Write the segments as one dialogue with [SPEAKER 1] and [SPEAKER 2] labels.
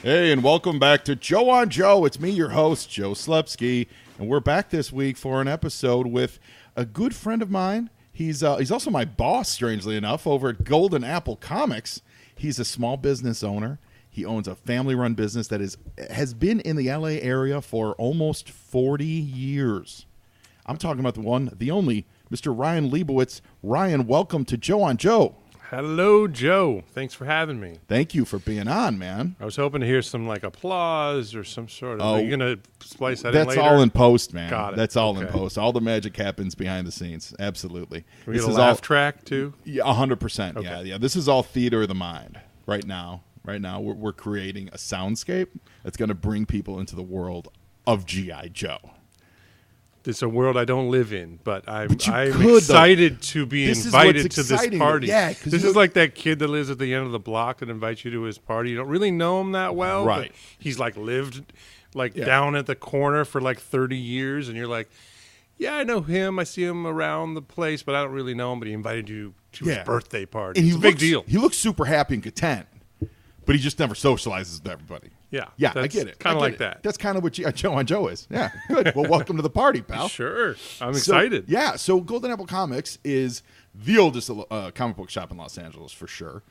[SPEAKER 1] Hey, and welcome back to Joe on Joe. It's me, your host, Joe Slepsky, and we're back this week for an episode with a good friend of mine. He's also my boss, strangely enough, over at Golden Apple Comics. He's a small business owner. He owns a family-run business that has been in the LA area for almost 40 years. I'm talking about the one, the only, Mr. Ryan Liebowitz. Ryan, welcome to Joe on Joe.
[SPEAKER 2] Hello, Joe. Thanks for having me.
[SPEAKER 1] Thank you for being on, man.
[SPEAKER 2] I was hoping to hear some applause or some sort of. Are you gonna splice that in
[SPEAKER 1] That's
[SPEAKER 2] later?
[SPEAKER 1] all in post, man.
[SPEAKER 2] Got it.
[SPEAKER 1] That's all in post. All the magic happens behind the scenes. Absolutely.
[SPEAKER 2] Can we get a laugh track too?
[SPEAKER 1] Yeah, 100%.
[SPEAKER 2] Okay.
[SPEAKER 1] Yeah. This is all theater of the mind right now. Right now, we're creating a soundscape that's going to bring people into the world of G.I. Joe.
[SPEAKER 2] It's a world I don't live in, but I'm
[SPEAKER 1] could,
[SPEAKER 2] excited to be invited to this party.
[SPEAKER 1] Yeah,
[SPEAKER 2] this is like that kid that lives at the end of the block that invites you to his party. You don't really know him that well,
[SPEAKER 1] right?
[SPEAKER 2] But he's lived down at the corner for 30 years, and you're like, yeah, I know him. I see him around the place, but I don't really know him. But he invited you to his birthday party.
[SPEAKER 1] And
[SPEAKER 2] it's a big deal.
[SPEAKER 1] He looks super happy and content, but he just never socializes with everybody. Yeah, I get it.
[SPEAKER 2] Kind of like that.
[SPEAKER 1] That's kind of what Joe on Joe is. Yeah, good. Well, welcome to the party, pal.
[SPEAKER 2] Sure. I'm excited.
[SPEAKER 1] So Golden Apple Comics is the oldest comic book shop in Los Angeles, for sure.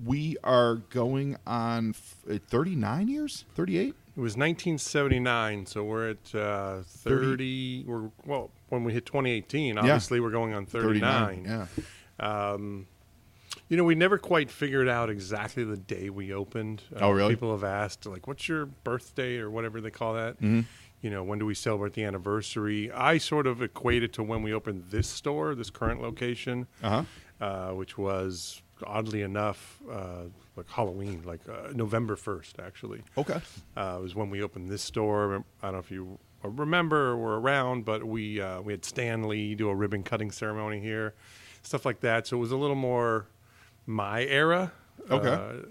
[SPEAKER 1] We are going on 39 years? 38?
[SPEAKER 2] It was 1979, so we're at 30. When we hit 2018, obviously we're going on 39.
[SPEAKER 1] Yeah.
[SPEAKER 2] We never quite figured out exactly the day we opened.
[SPEAKER 1] Oh, really?
[SPEAKER 2] People have asked, what's your birthday or whatever they call that?
[SPEAKER 1] Mm-hmm.
[SPEAKER 2] When do we celebrate the anniversary? I sort of equate it to when we opened this store, this current location, which was, oddly enough, Halloween, November 1st, actually.
[SPEAKER 1] Okay.
[SPEAKER 2] It was when we opened this store. I don't know if you remember or were around, but we had Stan Lee do a ribbon cutting ceremony here, stuff like that. So it was a little more my era.
[SPEAKER 1] Okay.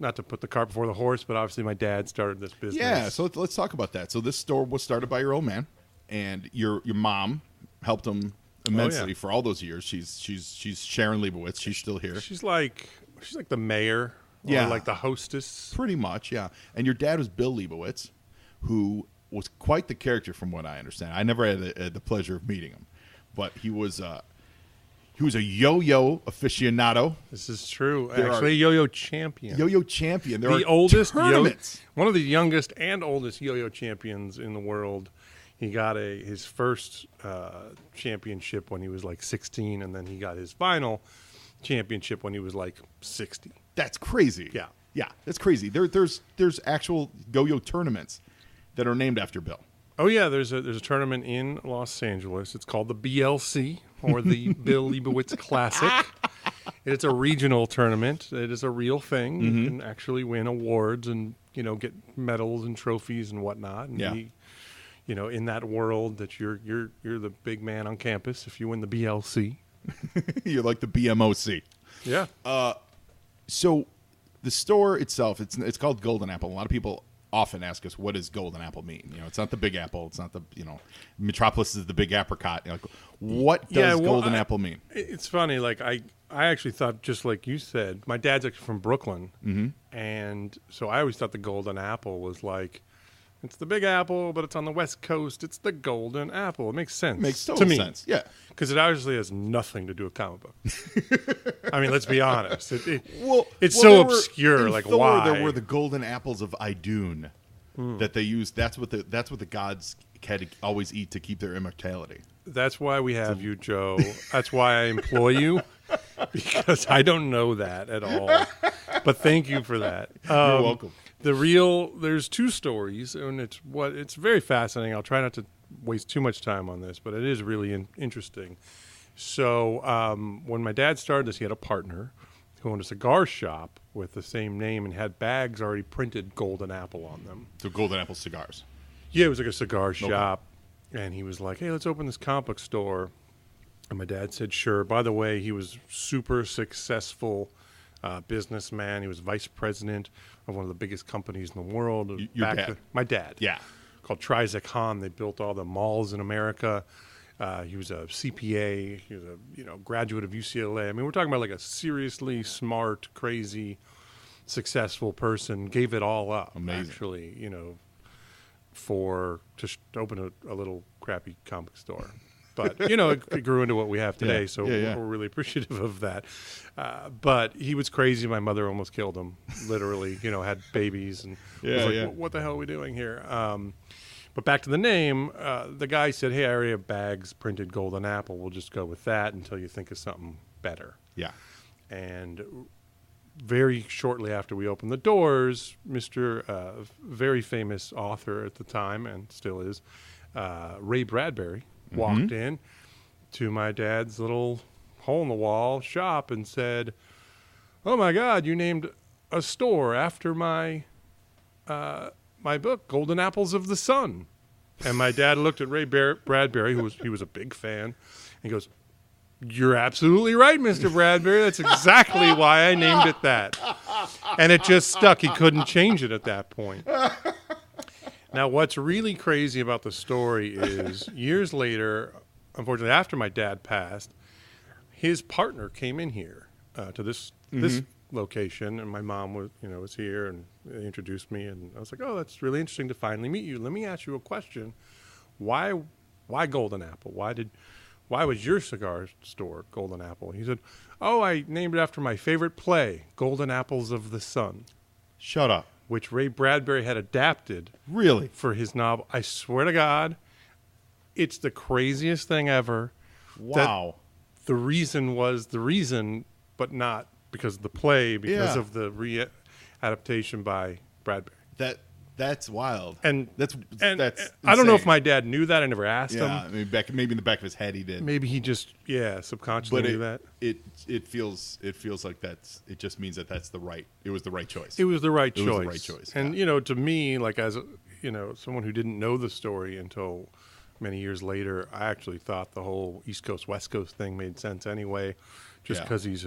[SPEAKER 2] Not to put the cart before the horse, but obviously my dad started this business.
[SPEAKER 1] Yeah, so let's talk about that. So this store was started by your old man, and your mom helped him immensely for all those years. She's Sharon Liebowitz. She's still here.
[SPEAKER 2] She's like the mayor, or like the hostess.
[SPEAKER 1] Pretty much, yeah. And your dad was Bill Liebowitz, who was quite the character from what I understand. I never had the pleasure of meeting him, but he was a yo-yo aficionado.
[SPEAKER 2] This is true. Actually, a yo-yo champion.
[SPEAKER 1] Yo-yo champion.
[SPEAKER 2] The oldest
[SPEAKER 1] tournaments.
[SPEAKER 2] One of the youngest and oldest yo-yo champions in the world. He got his first championship when he was 16, and then he got his final championship when he was 60.
[SPEAKER 1] That's crazy. Yeah, that's crazy. There's actual yo-yo tournaments that are named after Bill.
[SPEAKER 2] Oh yeah, there's a tournament in Los Angeles. It's called the BLC, or the Bill Liebowitz Classic. It's a regional tournament. It is a real thing.
[SPEAKER 1] Mm-hmm.
[SPEAKER 2] You can actually win awards and get medals and trophies and whatnot. And be, in that world that you're the big man on campus if you win the BLC.
[SPEAKER 1] You're like the BMOC.
[SPEAKER 2] Yeah.
[SPEAKER 1] So the store itself, it's called Golden Apple. A lot of people often ask us, what does Golden Apple mean? It's not the Big Apple. It's not the, Metropolis is the big apricot. What does Golden Apple mean?
[SPEAKER 2] It's funny. I actually thought, just like you said, my dad's actually from Brooklyn.
[SPEAKER 1] Mm-hmm.
[SPEAKER 2] And so I always thought the Golden Apple was it's the Big Apple, but it's on the West Coast. It's the Golden Apple. It makes sense.
[SPEAKER 1] Makes total sense. Yeah.
[SPEAKER 2] Because it obviously has nothing to do with comic books. I mean, let's be honest. It's
[SPEAKER 1] so
[SPEAKER 2] obscure.
[SPEAKER 1] Thor,
[SPEAKER 2] why?
[SPEAKER 1] There were the golden apples of Idun that they used. That's what the gods had to always eat to keep their immortality.
[SPEAKER 2] That's why we have you, Joe. That's why I employ you, because I don't know that at all. But thank you for that.
[SPEAKER 1] You're welcome.
[SPEAKER 2] There's two stories, and it's very fascinating. I'll try not to waste too much time on this, but it is really interesting. So when my dad started this, he had a partner who owned a cigar shop with the same name and had bags already printed Golden Apple on them.
[SPEAKER 1] So Golden Apple cigars.
[SPEAKER 2] Yeah, it was like a cigar shop, and he was like, hey, let's open this comic book store. And my dad said, sure. By the way, he was super successful businessman. He was vice president of one of the biggest companies in the world.
[SPEAKER 1] Your dad?
[SPEAKER 2] My dad.
[SPEAKER 1] Yeah.
[SPEAKER 2] Called Trizec Han. They built all the malls in America. He was a CPA. He was a graduate of UCLA. I mean, we're talking about a seriously smart, crazy successful person gave it all up.
[SPEAKER 1] Amazing.
[SPEAKER 2] Actually, to open a little crappy comic store. But, it grew into what we have today,
[SPEAKER 1] Yeah.
[SPEAKER 2] so
[SPEAKER 1] Yeah.
[SPEAKER 2] we're really appreciative of that. But he was crazy. My mother almost killed him, literally, had babies. And was like, what the hell are we doing here? But back to the name, the guy said, hey, I already have bags printed Golden Apple. We'll just go with that until you think of something better.
[SPEAKER 1] Yeah.
[SPEAKER 2] And very shortly after we opened the doors, Mr. Very famous author at the time, and still is, Ray Bradbury, walked in to my dad's little hole-in-the-wall shop and said, oh, my God, you named a store after my book, Golden Apples of the Sun. And my dad looked at Ray Bradbury, he was a big fan, and he goes, you're absolutely right, Mr. Bradbury. That's exactly why I named it that. And it just stuck. He couldn't change it at that point. Now, what's really crazy about the story is years later, unfortunately, after my dad passed, his partner came in here to this location, and my mom was here, and they introduced me, and I was like, oh, that's really interesting to finally meet you. Let me ask you a question. Why Golden Apple? Why was your cigar store Golden Apple? He said, oh, I named it after my favorite play, Golden Apples of the Sun.
[SPEAKER 1] Shut up.
[SPEAKER 2] Which Ray Bradbury had adapted.
[SPEAKER 1] Really?
[SPEAKER 2] For his novel. I swear to God, it's the craziest thing ever.
[SPEAKER 1] Wow.
[SPEAKER 2] The reason was the reason, but not because of the play, because of the re-adaptation by Bradbury.
[SPEAKER 1] That's wild.
[SPEAKER 2] And
[SPEAKER 1] that's
[SPEAKER 2] I don't know if my dad knew that. I never asked him.
[SPEAKER 1] Yeah, maybe in the back of his head he did.
[SPEAKER 2] Maybe he just subconsciously knew that.
[SPEAKER 1] It feels like it just means that it was the right choice.
[SPEAKER 2] It was the right
[SPEAKER 1] choice.
[SPEAKER 2] choice.
[SPEAKER 1] Was the right choice.
[SPEAKER 2] And to me, like as someone who didn't know the story until many years later, I actually thought the whole East Coast West Coast thing made sense anyway, just because he's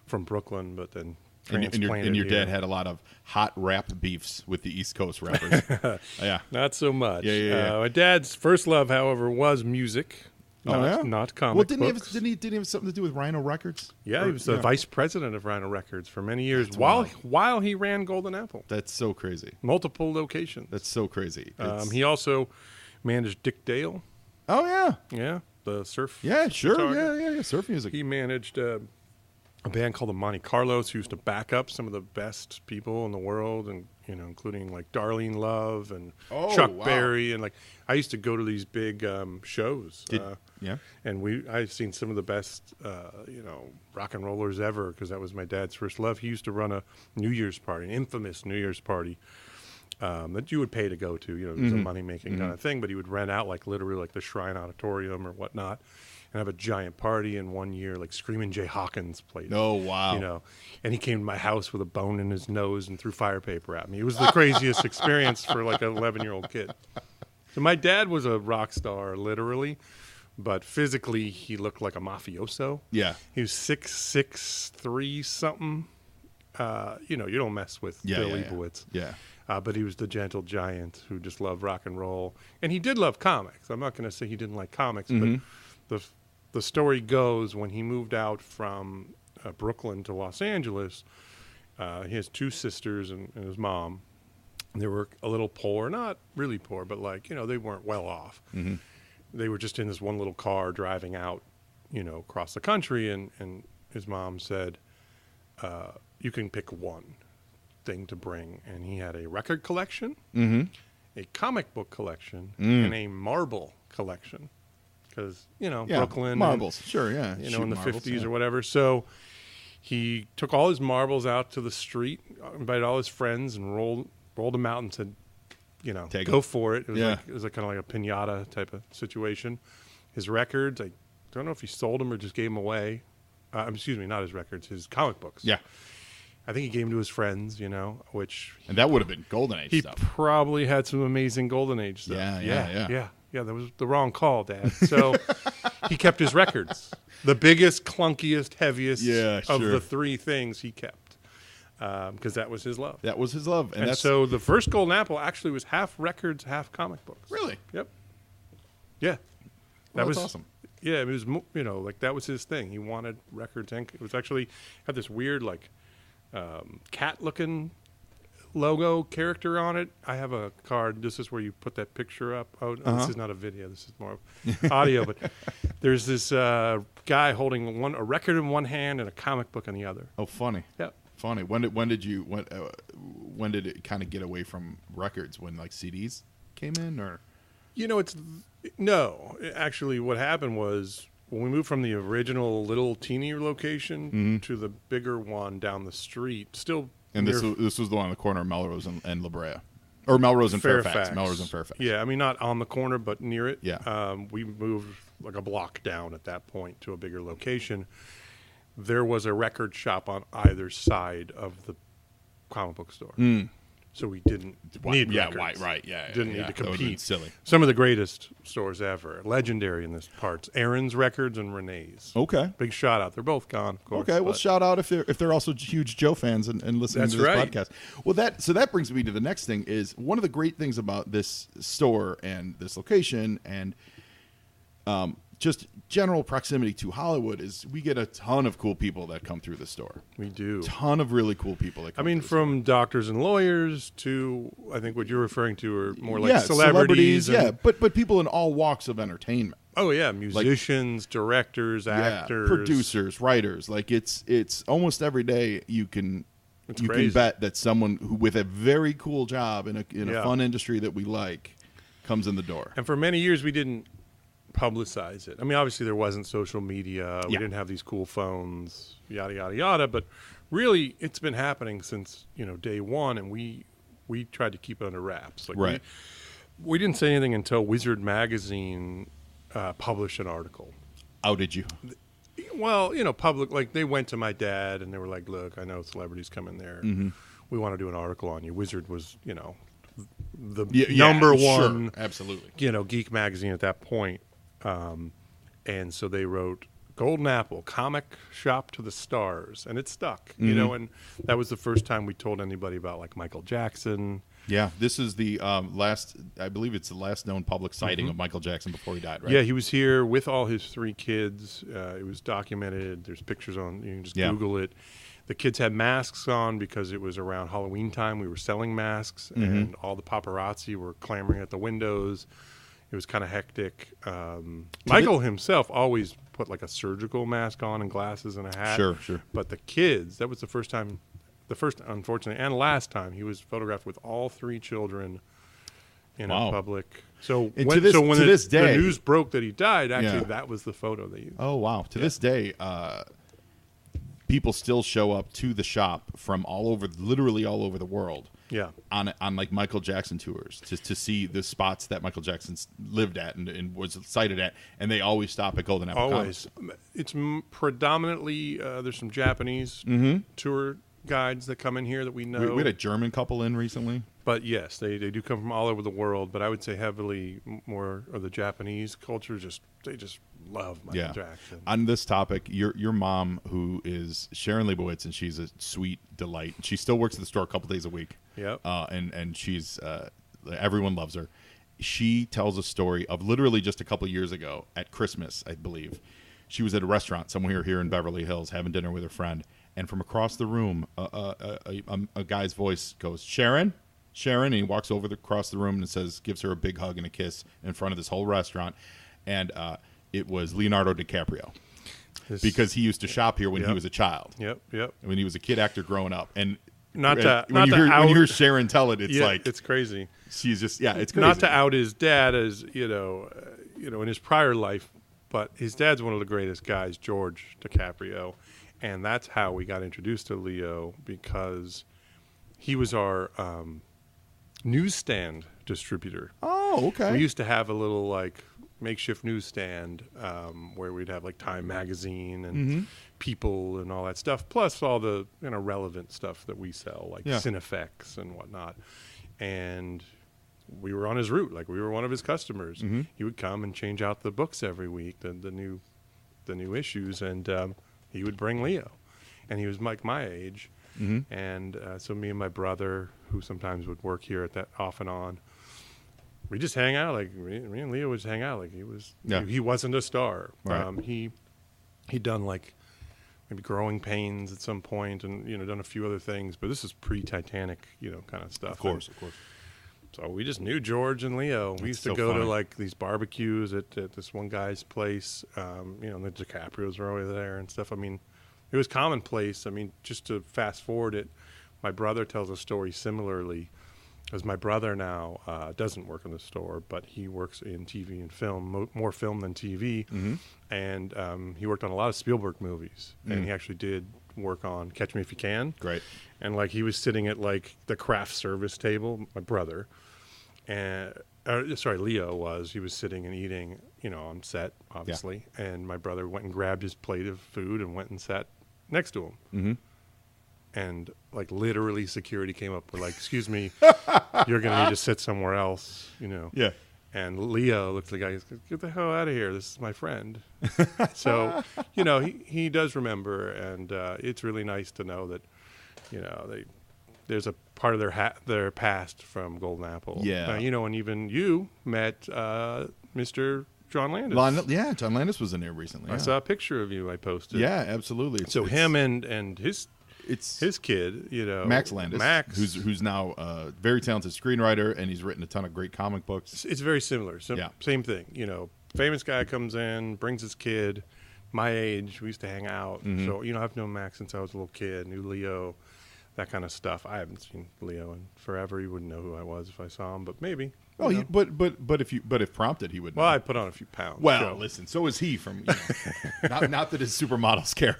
[SPEAKER 2] from Brooklyn, but then.
[SPEAKER 1] And your dad had a lot of hot rap beefs with the East Coast rappers. Yeah.
[SPEAKER 2] Not so much.
[SPEAKER 1] Yeah.
[SPEAKER 2] My dad's first love, however, was music, not comic books.
[SPEAKER 1] Didn't he have something to do with Rhino Records?
[SPEAKER 2] Yeah, he was the vice president of Rhino Records for many years while he ran Golden Apple.
[SPEAKER 1] That's so crazy.
[SPEAKER 2] Multiple locations.
[SPEAKER 1] That's so crazy.
[SPEAKER 2] He also managed Dick Dale.
[SPEAKER 1] Oh, yeah.
[SPEAKER 2] Yeah, the surf.
[SPEAKER 1] Yeah, sure. Yeah. Surf music.
[SPEAKER 2] He managed a band called the Monte Carlos, who used to back up some of the best people in the world, and including like Darlene Love and Chuck Berry, and like I used to go to these big shows. And I've seen some of the best rock and rollers ever, because that was my dad's first love. He used to run a New Year's party, an infamous New Year's party that you would pay to go to. It was a money making kind of thing, but he would rent out like literally like the Shrine Auditorium or whatnot. And have a giant party. And one year, like Screamin' Jay Hawkins played.
[SPEAKER 1] Oh, wow.
[SPEAKER 2] And he came to my house with a bone in his nose and threw fire paper at me. It was the craziest experience for like an 11-year-old kid. So my dad was a rock star, literally, but physically he looked like a mafioso.
[SPEAKER 1] Yeah.
[SPEAKER 2] He was 6'6", 3 something. You don't mess with Bill Liebowitz.
[SPEAKER 1] Yeah.
[SPEAKER 2] But he was the gentle giant who just loved rock and roll. And he did love comics. I'm not going to say he didn't like comics, but the story goes, when he moved out from Brooklyn to Los Angeles, he has 2 sisters and his mom. They were a little poor, not really poor, but like, they weren't well off. Mm-hmm. They were just in this one little car driving out, across the country. And his mom said, you can pick one thing to bring. And he had a record collection, a comic book collection, and a marble collection. Because, Brooklyn.
[SPEAKER 1] Marbles, sure, yeah.
[SPEAKER 2] In the 50s or whatever. So he took all his marbles out to the street, invited all his friends, and rolled them out and said, go for it. It was like kind of like a piñata type of situation. His records, I don't know if he sold them or just gave them away. Excuse me, not his records, his comic books.
[SPEAKER 1] Yeah.
[SPEAKER 2] I think he gave them to his friends, which...
[SPEAKER 1] And that would have been Golden Age stuff.
[SPEAKER 2] He probably had some amazing Golden Age stuff. Yeah, that was the wrong call, Dad. So he kept his records. The biggest, clunkiest, heaviest of the 3 things he kept. Because that was his love.
[SPEAKER 1] That was his love.
[SPEAKER 2] And so the first Golden Apple actually was half records, half comic books.
[SPEAKER 1] Really?
[SPEAKER 2] Yep. Yeah.
[SPEAKER 1] That was awesome.
[SPEAKER 2] Yeah, it was, like that was his thing. He wanted records. And it was actually, had this weird, like, cat-looking logo character on it. I have a card. This is where you put that picture up. Oh, no, this is not a video. This is more audio. But there's this guy holding a record in one hand and a comic book in the other.
[SPEAKER 1] Oh, funny.
[SPEAKER 2] Yep.
[SPEAKER 1] Funny. When did it kind of get away from records? When like CDs came in, or
[SPEAKER 2] actually, what happened was when we moved from the original little teeny location to the bigger one down the street. Still,
[SPEAKER 1] and this was the one on the corner of Melrose and La Brea, or Melrose and Fairfax. Melrose and Fairfax.
[SPEAKER 2] Yeah, I mean not on the corner, but near it.
[SPEAKER 1] Yeah.
[SPEAKER 2] We moved like a block down at that point to a bigger location. There was a record shop on either side of the comic book store. So we didn't need records. Didn't need to compete.
[SPEAKER 1] Silly.
[SPEAKER 2] Some of the greatest stores ever. Legendary in this parts. Aaron's Records and Renee's.
[SPEAKER 1] Okay.
[SPEAKER 2] Big shout out. They're both gone, of course.
[SPEAKER 1] Okay, well, shout out if they're also huge Joe fans and listening to this podcast. Well, that brings me to the next thing is one of the great things about this store and this location and just general proximity to Hollywood is we get a ton of cool people that come through the store.
[SPEAKER 2] We do.
[SPEAKER 1] Ton of really cool people that come through the
[SPEAKER 2] from doctors and lawyers to, I think what you're referring to are more like celebrities.
[SPEAKER 1] But people in all walks of entertainment.
[SPEAKER 2] Oh, yeah, musicians, directors, actors.
[SPEAKER 1] Producers, writers. Like it's almost every day you can bet that someone who with a very cool job in a fun industry that we like comes in the door.
[SPEAKER 2] And for many years we didn't publicize it. I mean, obviously there wasn't social media. We didn't have these cool phones, yada, yada, yada. But really, it's been happening since, day one, and we tried to keep it under wraps. Like we didn't say anything until Wizard Magazine published an article.
[SPEAKER 1] Oh, did you?
[SPEAKER 2] Well, public, like they went to my dad and they were like, look, I know celebrities come in there. We want to do an article on you. Wizard was, the number one,
[SPEAKER 1] absolutely,
[SPEAKER 2] geek magazine at that point. And so they wrote Golden Apple, comic shop to the stars, and it stuck, and that was the first time we told anybody about like Michael Jackson.
[SPEAKER 1] Yeah, this is the I believe it's the last known public sighting of Michael Jackson before he died, right?
[SPEAKER 2] Yeah, he was here with all his 3 kids. It was documented. There's pictures on, you can just Google it. The kids had masks on because it was around Halloween time. We were selling masks, and all the paparazzi were clamoring at the windows. It was kind of hectic. Michael himself always put like a surgical mask on and glasses and a hat.
[SPEAKER 1] Sure.
[SPEAKER 2] But the kids, that was the first, unfortunately, and last time he was photographed with all 3 children in a public. So when the news broke that he died, actually that was the photo they used.
[SPEAKER 1] Oh, wow. To this day, people still show up to the shop from literally all over the world.
[SPEAKER 2] Yeah,
[SPEAKER 1] on like Michael Jackson tours to see the spots that Michael Jackson lived at and was sighted at, and they always stop at Golden Apple.
[SPEAKER 2] Always, it's predominantly there's some Japanese tour guides that come in here that we know.
[SPEAKER 1] We had a German couple in recently,
[SPEAKER 2] but yes, they do come from all over the world. But I would say heavily more of the Japanese culture. They just love Michael Jackson.
[SPEAKER 1] On this topic, your mom, who is Sharon Liebowitz, and she's a sweet delight. She still works at the store a couple days a week.
[SPEAKER 2] Yep.
[SPEAKER 1] And she's everyone loves her. She tells a story of literally just a couple years ago at Christmas, I believe. She was at a restaurant somewhere here in Beverly Hills having dinner with her friend, and from across the room, a guy's voice goes, "Sharon." And he walks across the room and gives her a big hug and a kiss in front of this whole restaurant, and it was Leonardo DiCaprio. Because he used to shop here when he was a child.
[SPEAKER 2] Yep.
[SPEAKER 1] When he was a kid actor growing up. And
[SPEAKER 2] when
[SPEAKER 1] you hear Sharon tell it, it's like
[SPEAKER 2] it's crazy.
[SPEAKER 1] She's just it's crazy.
[SPEAKER 2] Not to out his dad as in his prior life, but his dad's one of the greatest guys, George DiCaprio, and that's how we got introduced to Leo, because he was our newsstand distributor.
[SPEAKER 1] Oh, okay.
[SPEAKER 2] We used to have a little like makeshift newsstand where we'd have like Time magazine and People and all that stuff, plus all the relevant stuff that we sell, like Cinefex and whatnot. And we were on his route, like we were one of his customers. He would come and change out the books every week, the new issues, and he would bring Leo, and he was like my age. And so me and my brother, who sometimes would work here at that off and on, we just hang out. Like me and Leo would just hang out. Like he wasn't a star.
[SPEAKER 1] Right.
[SPEAKER 2] He'd done like maybe Growing Pains at some point, and done a few other things. But this is pre-Titanic, kind of stuff.
[SPEAKER 1] Of course.
[SPEAKER 2] So we just knew George and Leo. We used to go to like these barbecues at this one guy's place. The DiCaprios were over there and stuff. I mean, it was commonplace. I mean, just to fast forward it, my brother tells a story similarly, because my brother now doesn't work in the store, but he works in TV and film, more film than TV.
[SPEAKER 1] Mm-hmm.
[SPEAKER 2] And he worked on a lot of Spielberg movies. And he actually did work on Catch Me If You Can.
[SPEAKER 1] Great.
[SPEAKER 2] And like he was sitting at like the craft service table, my brother, and Leo was. He was sitting and eating, on set, obviously. Yeah. And my brother went and grabbed his plate of food and went and sat next to him. Mm-hmm. And like literally, security came up. We're like, "Excuse me, you're going to need to sit somewhere else."
[SPEAKER 1] Yeah.
[SPEAKER 2] And Leo looked at the guy. He's like, "Get the hell out of here! This is my friend." So, he does remember, and it's really nice to know that, there's a part of their past from Golden Apple.
[SPEAKER 1] Yeah.
[SPEAKER 2] And even you met Mr. John Landis.
[SPEAKER 1] Yeah, John Landis was in there recently.
[SPEAKER 2] I saw a picture of you I posted.
[SPEAKER 1] Yeah, absolutely.
[SPEAKER 2] So him and his kid,
[SPEAKER 1] Max Landis, who's now a very talented screenwriter, and he's written a ton of great comic books.
[SPEAKER 2] It's very similar. Same thing. Famous guy comes in, brings his kid, my age. We used to hang out. Mm-hmm. So I've known Max since I was a little kid. Knew Leo, that kind of stuff. I haven't seen Leo in forever. He wouldn't know who I was if I saw him, but maybe.
[SPEAKER 1] Oh, but if prompted, he would know.
[SPEAKER 2] Well, I put on a few pounds.
[SPEAKER 1] Well, listen, so is he from not that his supermodels care.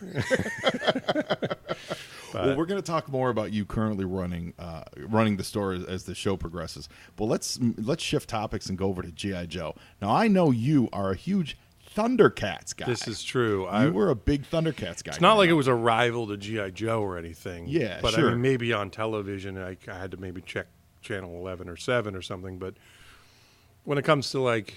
[SPEAKER 1] Well, we're going to talk more about you currently running the store as the show progresses. But let's shift topics and go over to G.I. Joe. Now, I know you are a huge Thundercats guy.
[SPEAKER 2] This is true.
[SPEAKER 1] You were a big Thundercats guy.
[SPEAKER 2] It's not like it was a rival to G.I. Joe or anything.
[SPEAKER 1] Yeah,
[SPEAKER 2] but
[SPEAKER 1] sure.
[SPEAKER 2] I mean, maybe on television, I had to maybe check channel 11 or 7 or something. But when it comes to 80s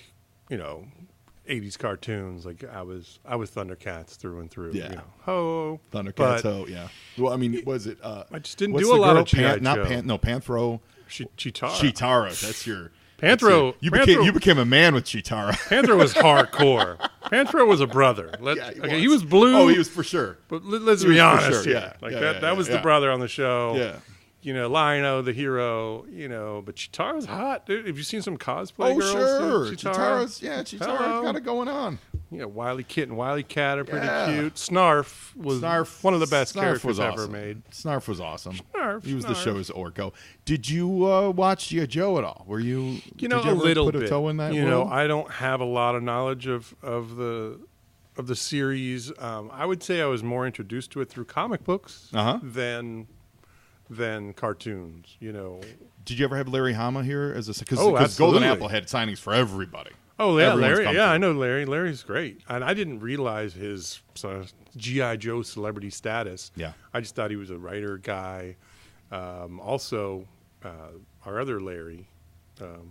[SPEAKER 2] cartoons, like I was Thundercats through and through.
[SPEAKER 1] Yeah.
[SPEAKER 2] Ho.
[SPEAKER 1] Thundercats, ho, yeah. Well, I mean, was it
[SPEAKER 2] I just didn't do a lot of G.I. Joe.
[SPEAKER 1] Panthro.
[SPEAKER 2] Chitara.
[SPEAKER 1] Chitara, that's your...
[SPEAKER 2] Panthro.
[SPEAKER 1] You became a man with Chitara.
[SPEAKER 2] Panthro was hardcore. Panthro was a brother. He was blue.
[SPEAKER 1] Oh, he was for sure.
[SPEAKER 2] But let's be honest.
[SPEAKER 1] Sure,
[SPEAKER 2] yeah. That was the brother on the show.
[SPEAKER 1] Yeah.
[SPEAKER 2] Lionel, the hero, but Chitara's hot, dude. Have you seen some cosplay girls?
[SPEAKER 1] Oh, sure. Chitara's got it going on.
[SPEAKER 2] Wily Kit and Wily Cat are pretty cute. Snarf was one of the best characters ever made.
[SPEAKER 1] Snarf was awesome. He was
[SPEAKER 2] Snarf.
[SPEAKER 1] the show's Orko. Did you watch G.I. Joe at all? Were you? Did you
[SPEAKER 2] a little
[SPEAKER 1] put
[SPEAKER 2] bit.
[SPEAKER 1] a toe in that world?
[SPEAKER 2] I don't have a lot of knowledge of the series. I would say I was more introduced to it through comic books than cartoons,
[SPEAKER 1] Did you ever have Larry Hama here because
[SPEAKER 2] absolutely.
[SPEAKER 1] Golden Apple had signings for everybody?
[SPEAKER 2] Oh yeah, Larry. Yeah, I know Larry. Larry's great, and I didn't realize his G.I. Joe celebrity status.
[SPEAKER 1] Yeah,
[SPEAKER 2] I just thought he was a writer guy. Also, our other Larry.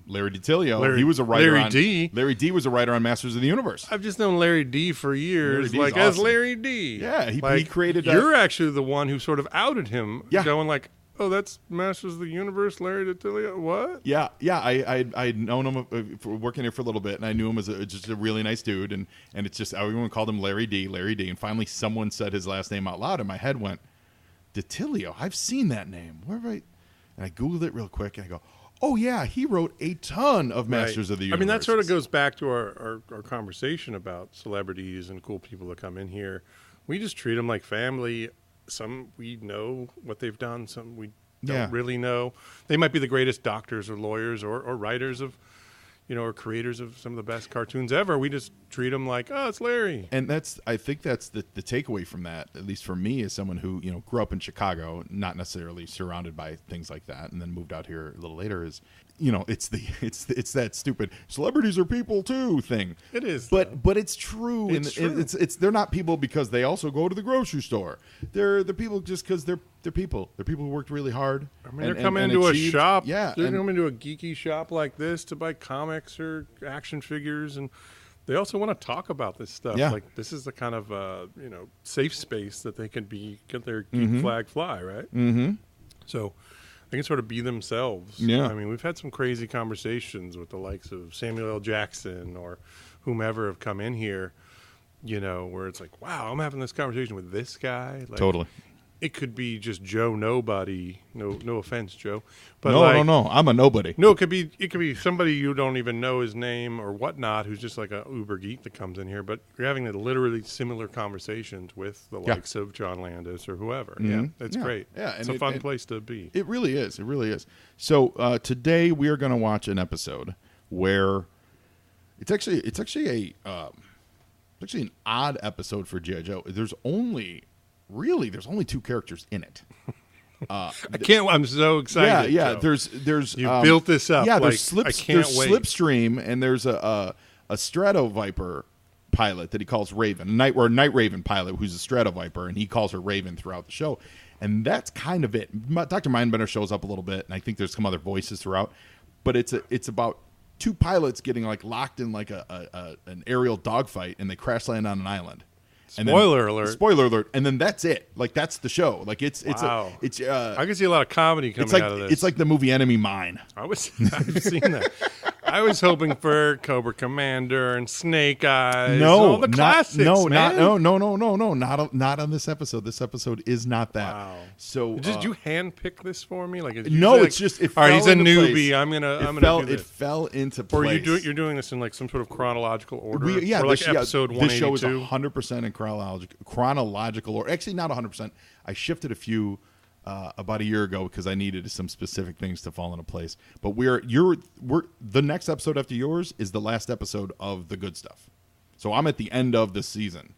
[SPEAKER 1] Larry DiTilio. He was a writer. Larry D was a writer on Masters of the Universe.
[SPEAKER 2] I've just known Larry D for years, as Larry D.
[SPEAKER 1] Yeah, he created.
[SPEAKER 2] You're actually the one who sort of outed him.
[SPEAKER 1] Yeah.
[SPEAKER 2] Going like, oh, that's Masters of the Universe, Larry DiTilio. What?
[SPEAKER 1] Yeah. I'd known him for working here for a little bit, and I knew him as just a really nice dude, and it's just everyone called him Larry D, and finally someone said his last name out loud, and my head went, DiTilio. I've seen that name. Where have I? And I googled it real quick, and I go, oh, yeah, he wrote a ton of Masters of the Universe.
[SPEAKER 2] I mean, that sort of goes back to our conversation about celebrities and cool people that come in here. We just treat them like family. Some we know what they've done. Some we don't really know. They might be the greatest doctors or lawyers or writers of, or creators of some of the best cartoons ever. We just treat them like, oh, it's Larry.
[SPEAKER 1] And I think that's the takeaway from that, at least for me, as someone who, grew up in Chicago, not necessarily surrounded by things like that, and then moved out here a little later, is, it's that stupid celebrities are people too thing.
[SPEAKER 2] It is.
[SPEAKER 1] But it's true.
[SPEAKER 2] It's true.
[SPEAKER 1] They're not people because they also go to the grocery store. They're people just because they're people. They're people who worked really hard.
[SPEAKER 2] I mean, they're coming into a shop.
[SPEAKER 1] Yeah.
[SPEAKER 2] They're coming into a geeky shop like this to buy comics or action figures, and they also want to talk about this stuff.
[SPEAKER 1] Yeah.
[SPEAKER 2] Like this is the kind of safe space that they can get their geek flag fly, right?
[SPEAKER 1] Mm-hmm.
[SPEAKER 2] So they can sort of be themselves.
[SPEAKER 1] Yeah.
[SPEAKER 2] I mean, we've had some crazy conversations with the likes of Samuel L. Jackson or whomever have come in here. where it's like, wow, I'm having this conversation with this guy. Like,
[SPEAKER 1] Totally.
[SPEAKER 2] It could be just Joe Nobody. No offense, Joe. But
[SPEAKER 1] No. I'm a nobody.
[SPEAKER 2] No, it could be somebody you don't even know his name or whatnot, who's just like a uber geek that comes in here. But you're having literally similar conversations with the likes of John Landis or whoever. Mm-hmm. Yeah, that's great. Yeah, and it's a fun place to be.
[SPEAKER 1] It really is. It really is. So today we are going to watch an episode where it's actually an odd episode for G.I. Joe. There's only two characters in it.
[SPEAKER 2] I'm so excited.
[SPEAKER 1] Yeah.
[SPEAKER 2] Joe.
[SPEAKER 1] There's
[SPEAKER 2] you built this up.
[SPEAKER 1] Yeah,
[SPEAKER 2] like,
[SPEAKER 1] there's
[SPEAKER 2] I can't wait.
[SPEAKER 1] Slipstream, and there's a Strato Viper pilot that he calls Raven, Night Raven pilot, who's a Strato Viper, and he calls her Raven throughout the show. And that's kind of it. Dr. Mindbender shows up a little bit, and I think there's some other voices throughout. But it's about two pilots getting like locked in like an aerial dogfight, and they crash land on an island.
[SPEAKER 2] Spoiler alert!
[SPEAKER 1] And then that's it. Like that's the show. Like it's
[SPEAKER 2] wow. I can see a lot of comedy coming out of this.
[SPEAKER 1] It's like the movie Enemy Mine.
[SPEAKER 2] I've seen that. I was hoping for Cobra Commander and Snake Eyes.
[SPEAKER 1] No,
[SPEAKER 2] all the classics.
[SPEAKER 1] No,
[SPEAKER 2] man.
[SPEAKER 1] not on this episode. This episode is not that.
[SPEAKER 2] Wow.
[SPEAKER 1] So
[SPEAKER 2] did you handpick this for me? Like
[SPEAKER 1] no, it's just it
[SPEAKER 2] all right. He's a newbie.
[SPEAKER 1] Place.
[SPEAKER 2] I'm gonna do this.
[SPEAKER 1] It fell into place.
[SPEAKER 2] Or you're doing this in like some sort of chronological order.
[SPEAKER 1] Or like
[SPEAKER 2] episode 182.
[SPEAKER 1] This show is 100% in chronological or actually not 100%. I shifted a few about a year ago because I needed some specific things to fall into place. But we're the next episode after yours is the last episode of The Good Stuff. So I'm at the end of the season.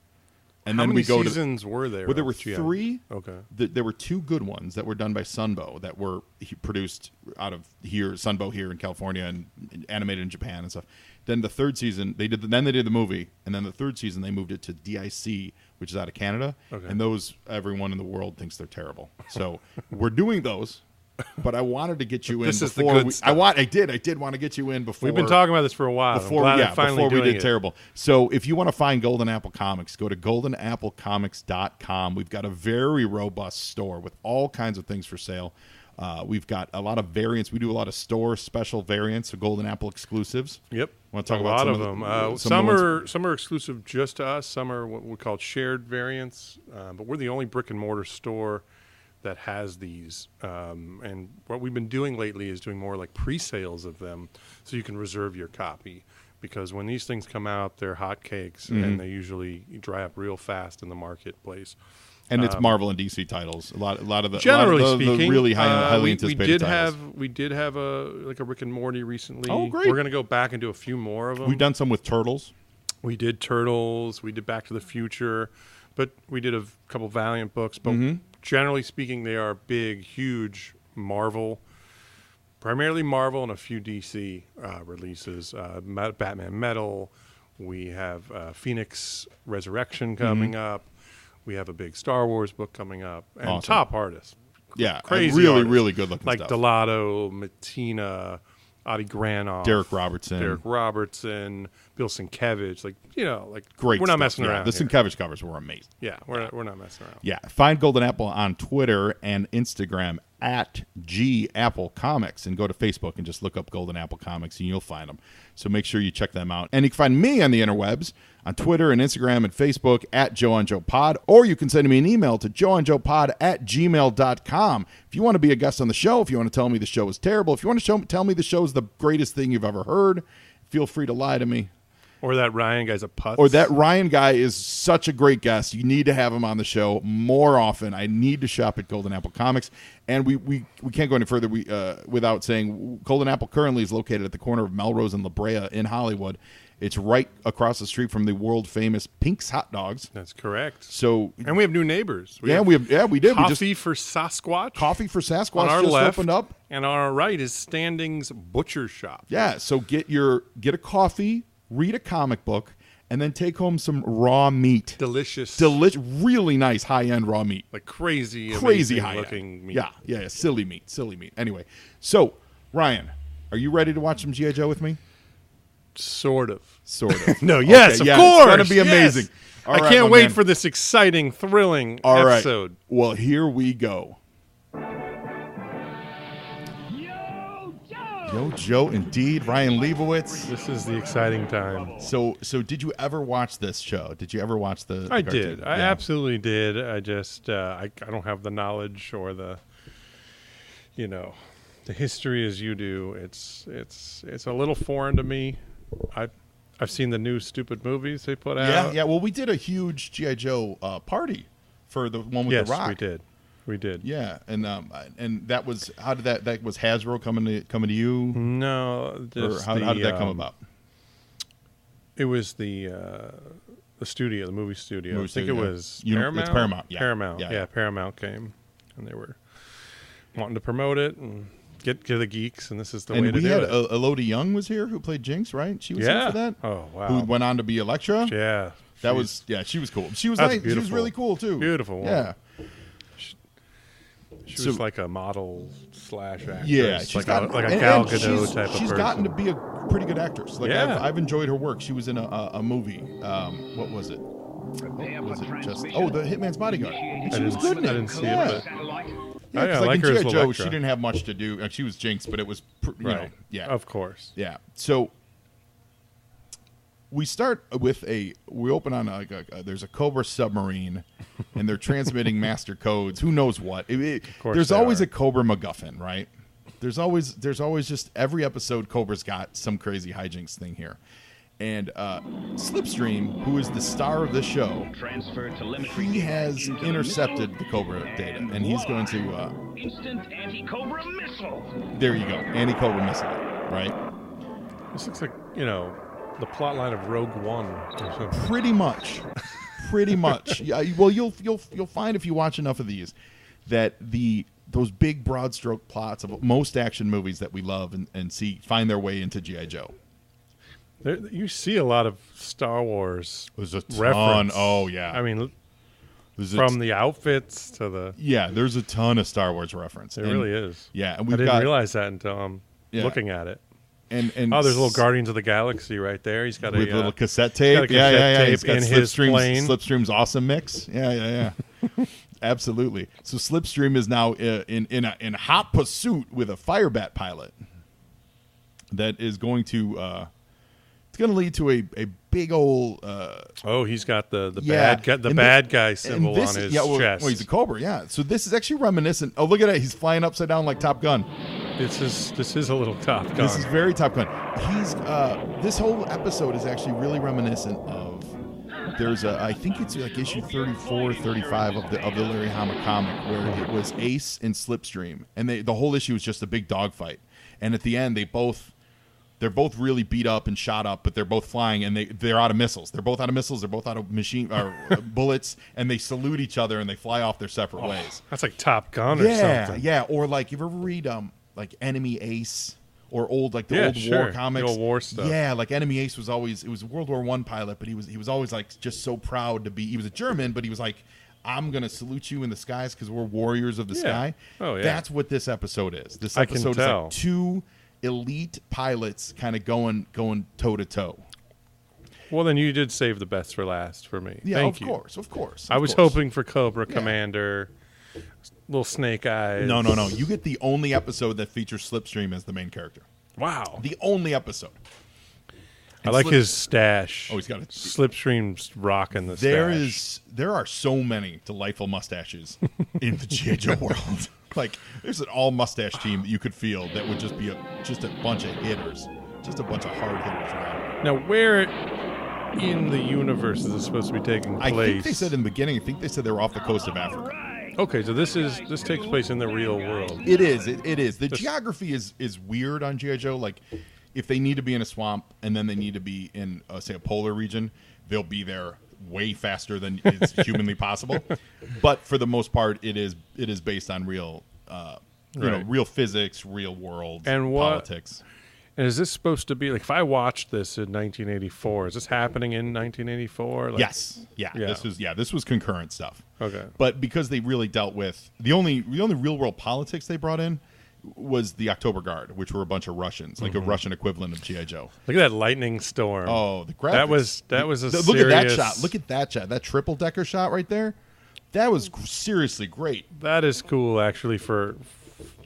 [SPEAKER 1] And
[SPEAKER 2] How
[SPEAKER 1] then
[SPEAKER 2] many
[SPEAKER 1] we go
[SPEAKER 2] seasons were there?
[SPEAKER 1] Well, there were 3.
[SPEAKER 2] Okay.
[SPEAKER 1] There were 2 good ones that were done by Sunbow that were produced out of here, Sunbow here in California and animated in Japan and stuff. Then the third season they did the movie, and then the third season they moved it to DIC, which is out of Canada. Okay. And those everyone in the world thinks they're terrible. So we're doing those. But I wanted to get you in
[SPEAKER 2] this
[SPEAKER 1] before
[SPEAKER 2] is the good stuff.
[SPEAKER 1] I did want to get you in before.
[SPEAKER 2] We've been talking about this for a while. Before
[SPEAKER 1] we did terrible. So if you want to find Golden Apple Comics, go to goldenapplecomics.com. We've got a very robust store with all kinds of things for sale. We've got a lot of variants. We do a lot of store special variants, so Golden Apple exclusives.
[SPEAKER 2] Yep.
[SPEAKER 1] Want to talk
[SPEAKER 2] a
[SPEAKER 1] about
[SPEAKER 2] lot of them. Some are exclusive just to us. Some are what we call shared variants. But we're the only brick and mortar store that has these. And what we've been doing lately is doing more like pre-sales of them so you can reserve your copy. Because when these things come out, they're hotcakes, and they usually dry up real fast in the marketplace.
[SPEAKER 1] And it's Marvel and DC titles. A lot of the
[SPEAKER 2] speaking,
[SPEAKER 1] really highly anticipated titles.
[SPEAKER 2] We did have a Rick and Morty recently.
[SPEAKER 1] Oh, great!
[SPEAKER 2] We're going to go back and do a few more of them.
[SPEAKER 1] We've done some with Turtles.
[SPEAKER 2] We did Turtles. We did Back to the Future, but we did a couple Valiant books. But generally speaking, they are big, huge Marvel. Primarily Marvel and a few DC releases. Batman Metal. We have Phoenix Resurrection coming up. We have a big Star Wars book coming up. And
[SPEAKER 1] awesome.
[SPEAKER 2] Top artists.
[SPEAKER 1] Yeah,
[SPEAKER 2] crazy
[SPEAKER 1] really,
[SPEAKER 2] artists.
[SPEAKER 1] really good looking
[SPEAKER 2] like
[SPEAKER 1] stuff.
[SPEAKER 2] Like Delato, Mattina, Adi Granoff.
[SPEAKER 1] Derek Robertson,
[SPEAKER 2] Bill Sienkiewicz.
[SPEAKER 1] Great
[SPEAKER 2] we're not
[SPEAKER 1] stuff.
[SPEAKER 2] messing around.
[SPEAKER 1] The Sienkiewicz covers were amazing.
[SPEAKER 2] Yeah, we're not messing around.
[SPEAKER 1] Yeah, find Golden Apple on Twitter and Instagram at @GAppleComics, and go to Facebook and just look up Golden Apple Comics and you'll find them. So make sure you check them out. And you can find me on the interwebs on Twitter and Instagram and Facebook at JoeOnJoePod, or you can send me an email to joeonjoepod@gmail.com. If you want to be a guest on the show, if you want to tell me the show is terrible, if you want to tell me the show is the greatest thing you've ever heard, feel free to lie to me.
[SPEAKER 2] Or that Ryan guy's a putz.
[SPEAKER 1] Or that Ryan guy is such a great guest. You need to have him on the show more often. I need to shop at Golden Apple Comics. And we can't go any further without saying Golden Apple currently is located at the corner of Melrose and La Brea in Hollywood. It's right across the street from the world-famous Pink's Hot Dogs.
[SPEAKER 2] That's correct.
[SPEAKER 1] And
[SPEAKER 2] we have new neighbors.
[SPEAKER 1] We did.
[SPEAKER 2] Coffee for Sasquatch.
[SPEAKER 1] Coffee for Sasquatch
[SPEAKER 2] on our
[SPEAKER 1] just
[SPEAKER 2] left,
[SPEAKER 1] opened up.
[SPEAKER 2] And on our right is Standing's Butcher Shop.
[SPEAKER 1] Yeah, so get a coffee, read a comic book, and then take home some raw meat.
[SPEAKER 2] Delicious.
[SPEAKER 1] Really nice high-end raw meat.
[SPEAKER 2] Like crazy high-looking meat.
[SPEAKER 1] Yeah, silly meat. Anyway, so, Ryan, are you ready to watch some G.I. Joe with me?
[SPEAKER 2] Sort of.
[SPEAKER 1] No,
[SPEAKER 2] yes,
[SPEAKER 1] okay,
[SPEAKER 2] of course.
[SPEAKER 1] It's going to be amazing.
[SPEAKER 2] Yes. I can't wait for this exciting, thrilling episode.
[SPEAKER 1] Right. Well, here we go.
[SPEAKER 3] Yo, Joe!
[SPEAKER 1] Yo, Joe, indeed. Ryan Liebowitz.
[SPEAKER 2] This is the exciting time.
[SPEAKER 1] So did you ever watch this show? Did you ever watch the
[SPEAKER 2] I
[SPEAKER 1] cartoon?
[SPEAKER 2] did. I absolutely did. I just I don't have the knowledge or the the history as you do. It's a little foreign to me. I've seen the new stupid movies they put out.
[SPEAKER 1] Yeah. Well, we did a huge G.I. Joe party for the one with the Rock.
[SPEAKER 2] Yes, we did.
[SPEAKER 1] Yeah, and that was how did that was Hasbro coming to you?
[SPEAKER 2] No,
[SPEAKER 1] Or how did that come about?
[SPEAKER 2] It was the studio, the movie studio. I think it was Paramount.
[SPEAKER 1] It's Paramount. Yeah.
[SPEAKER 2] Paramount.
[SPEAKER 1] Yeah.
[SPEAKER 2] Yeah, Paramount came, and they were wanting to promote it and get to the geeks, and this is the way to do it.
[SPEAKER 1] And we had Elodie Young was here who played Jinx, right? She was here for that.
[SPEAKER 2] Oh wow.
[SPEAKER 1] Who went on to be Elektra?
[SPEAKER 2] Yeah.
[SPEAKER 1] She was cool. She was
[SPEAKER 2] That's
[SPEAKER 1] nice. She was
[SPEAKER 2] beautiful.
[SPEAKER 1] really cool too.
[SPEAKER 2] Beautiful woman.
[SPEAKER 1] Yeah.
[SPEAKER 2] She was like a model / actress.
[SPEAKER 1] Yeah,
[SPEAKER 2] like a Gal Gadot type of person.
[SPEAKER 1] She's gotten to be a pretty good actress. Like
[SPEAKER 2] Yeah.
[SPEAKER 1] I've enjoyed her work. She was in a movie. What was it? What was it? Just The Hitman's Bodyguard. And she was good in it.
[SPEAKER 2] I didn't see it, but
[SPEAKER 1] I
[SPEAKER 2] like
[SPEAKER 1] in
[SPEAKER 2] her as
[SPEAKER 1] G.I. Joe,
[SPEAKER 2] Elektra.
[SPEAKER 1] she didn't have much to do. She was Jinx, but it was yeah,
[SPEAKER 2] Of course.
[SPEAKER 1] yeah. So we open on there's a Cobra submarine, and they're transmitting master codes. Who knows what? There's always a Cobra MacGuffin, right? There's always just every episode Cobra's got some crazy hijinks thing here. And Slipstream, who is the star of the show, he has intercepted the Cobra data, and he's going to
[SPEAKER 3] instant anti-Cobra missile.
[SPEAKER 1] There you go, anti-Cobra missile, right?
[SPEAKER 2] This looks like the plot line of Rogue One or something.
[SPEAKER 1] Pretty much. Yeah. Well, you'll find if you watch enough of these that those big broad stroke plots of most action movies that we love and see find their way into G.I. Joe.
[SPEAKER 2] You see a lot of Star Wars
[SPEAKER 1] There's a ton.
[SPEAKER 2] reference.
[SPEAKER 1] Oh yeah.
[SPEAKER 2] I mean, from the outfits to the.
[SPEAKER 1] Yeah, there's a ton of Star Wars reference.
[SPEAKER 2] It really is.
[SPEAKER 1] Yeah, and
[SPEAKER 2] I didn't realize that until I'm looking at it.
[SPEAKER 1] And
[SPEAKER 2] there's a little Guardians of the Galaxy right there. He's got
[SPEAKER 1] with
[SPEAKER 2] a
[SPEAKER 1] little cassette tape.
[SPEAKER 2] He's got
[SPEAKER 1] in
[SPEAKER 2] his plane.
[SPEAKER 1] Slipstream's awesome mix. Yeah. Absolutely. So Slipstream is now in hot pursuit with a Firebat pilot. That is going to. It's going to lead to a big old.
[SPEAKER 2] He's got the bad guy symbol on his chest.
[SPEAKER 1] Well, he's a Cobra. Yeah. So this is actually reminiscent. Oh, look at that! He's flying upside down like Top Gun.
[SPEAKER 2] This is a little Top Gun.
[SPEAKER 1] This is very Top Gun. He's this whole episode is actually really reminiscent of. There's I think it's like issue 34, 35 of the Larry Hama comic where it was Ace and Slipstream, and the whole issue was just a big dogfight, and at the end they're both really beat up and shot up, but they're both flying, and they're out of missiles. They're both out of missiles. They're both out of bullets, and they salute each other, and they fly off their separate ways.
[SPEAKER 2] That's like Top Gun or something.
[SPEAKER 1] Yeah. Or like, you ever read like Enemy Ace or old old
[SPEAKER 2] sure.
[SPEAKER 1] war comics?
[SPEAKER 2] The old war stuff.
[SPEAKER 1] Yeah, like Enemy Ace was always, it was a World War I pilot, but he was always like just so proud to be. He was a German, but he was like, I'm gonna salute you in the skies because we're warriors of the sky.
[SPEAKER 2] Oh yeah.
[SPEAKER 1] That's what this episode is. This
[SPEAKER 2] I can
[SPEAKER 1] episode is
[SPEAKER 2] tell.
[SPEAKER 1] like two elite pilots kind of going toe to toe.
[SPEAKER 2] Well, then you did save the best for last for me.
[SPEAKER 1] Yeah,
[SPEAKER 2] Thank
[SPEAKER 1] of
[SPEAKER 2] you.
[SPEAKER 1] course.
[SPEAKER 2] I was hoping for Cobra Commander, little Snake Eyes.
[SPEAKER 1] No. You get the only episode that features Slipstream as the main character.
[SPEAKER 2] Wow.
[SPEAKER 1] The only episode.
[SPEAKER 2] I like his stash.
[SPEAKER 1] Oh, he's got it.
[SPEAKER 2] Slipstream's rocking the stash.
[SPEAKER 1] There are so many delightful mustaches in the G.I. Joe world. Like, there's an all-mustache team that you could field that would just be just a bunch of hitters. Just a bunch of hard hitters around.
[SPEAKER 2] Now, where in the universe is this supposed to be taking place?
[SPEAKER 1] I think they said in the beginning, they were off the coast of Africa.
[SPEAKER 2] Okay, so this takes place in the real world.
[SPEAKER 1] It is. The geography is weird on G.I. Joe. Like, if they need to be in a swamp and then they need to be in, say, a polar region, they'll be there way faster than is humanly possible. But for the most part, it is based on real, real physics, real world, and politics.
[SPEAKER 2] And is this supposed to be like, if I watched this in 1984, is this happening in 1984? Like,
[SPEAKER 1] yes. Yeah. This was concurrent stuff.
[SPEAKER 2] Okay.
[SPEAKER 1] But because they really dealt with the only real world politics they brought in was the October Guard, which were a bunch of Russians, like a Russian equivalent of G.I. Joe.
[SPEAKER 2] Look at that lightning storm.
[SPEAKER 1] Oh, the graphics.
[SPEAKER 2] That was a
[SPEAKER 1] look
[SPEAKER 2] serious...
[SPEAKER 1] at that shot. Look at that shot. That triple decker shot right there. That was seriously great.
[SPEAKER 2] That is cool, actually, for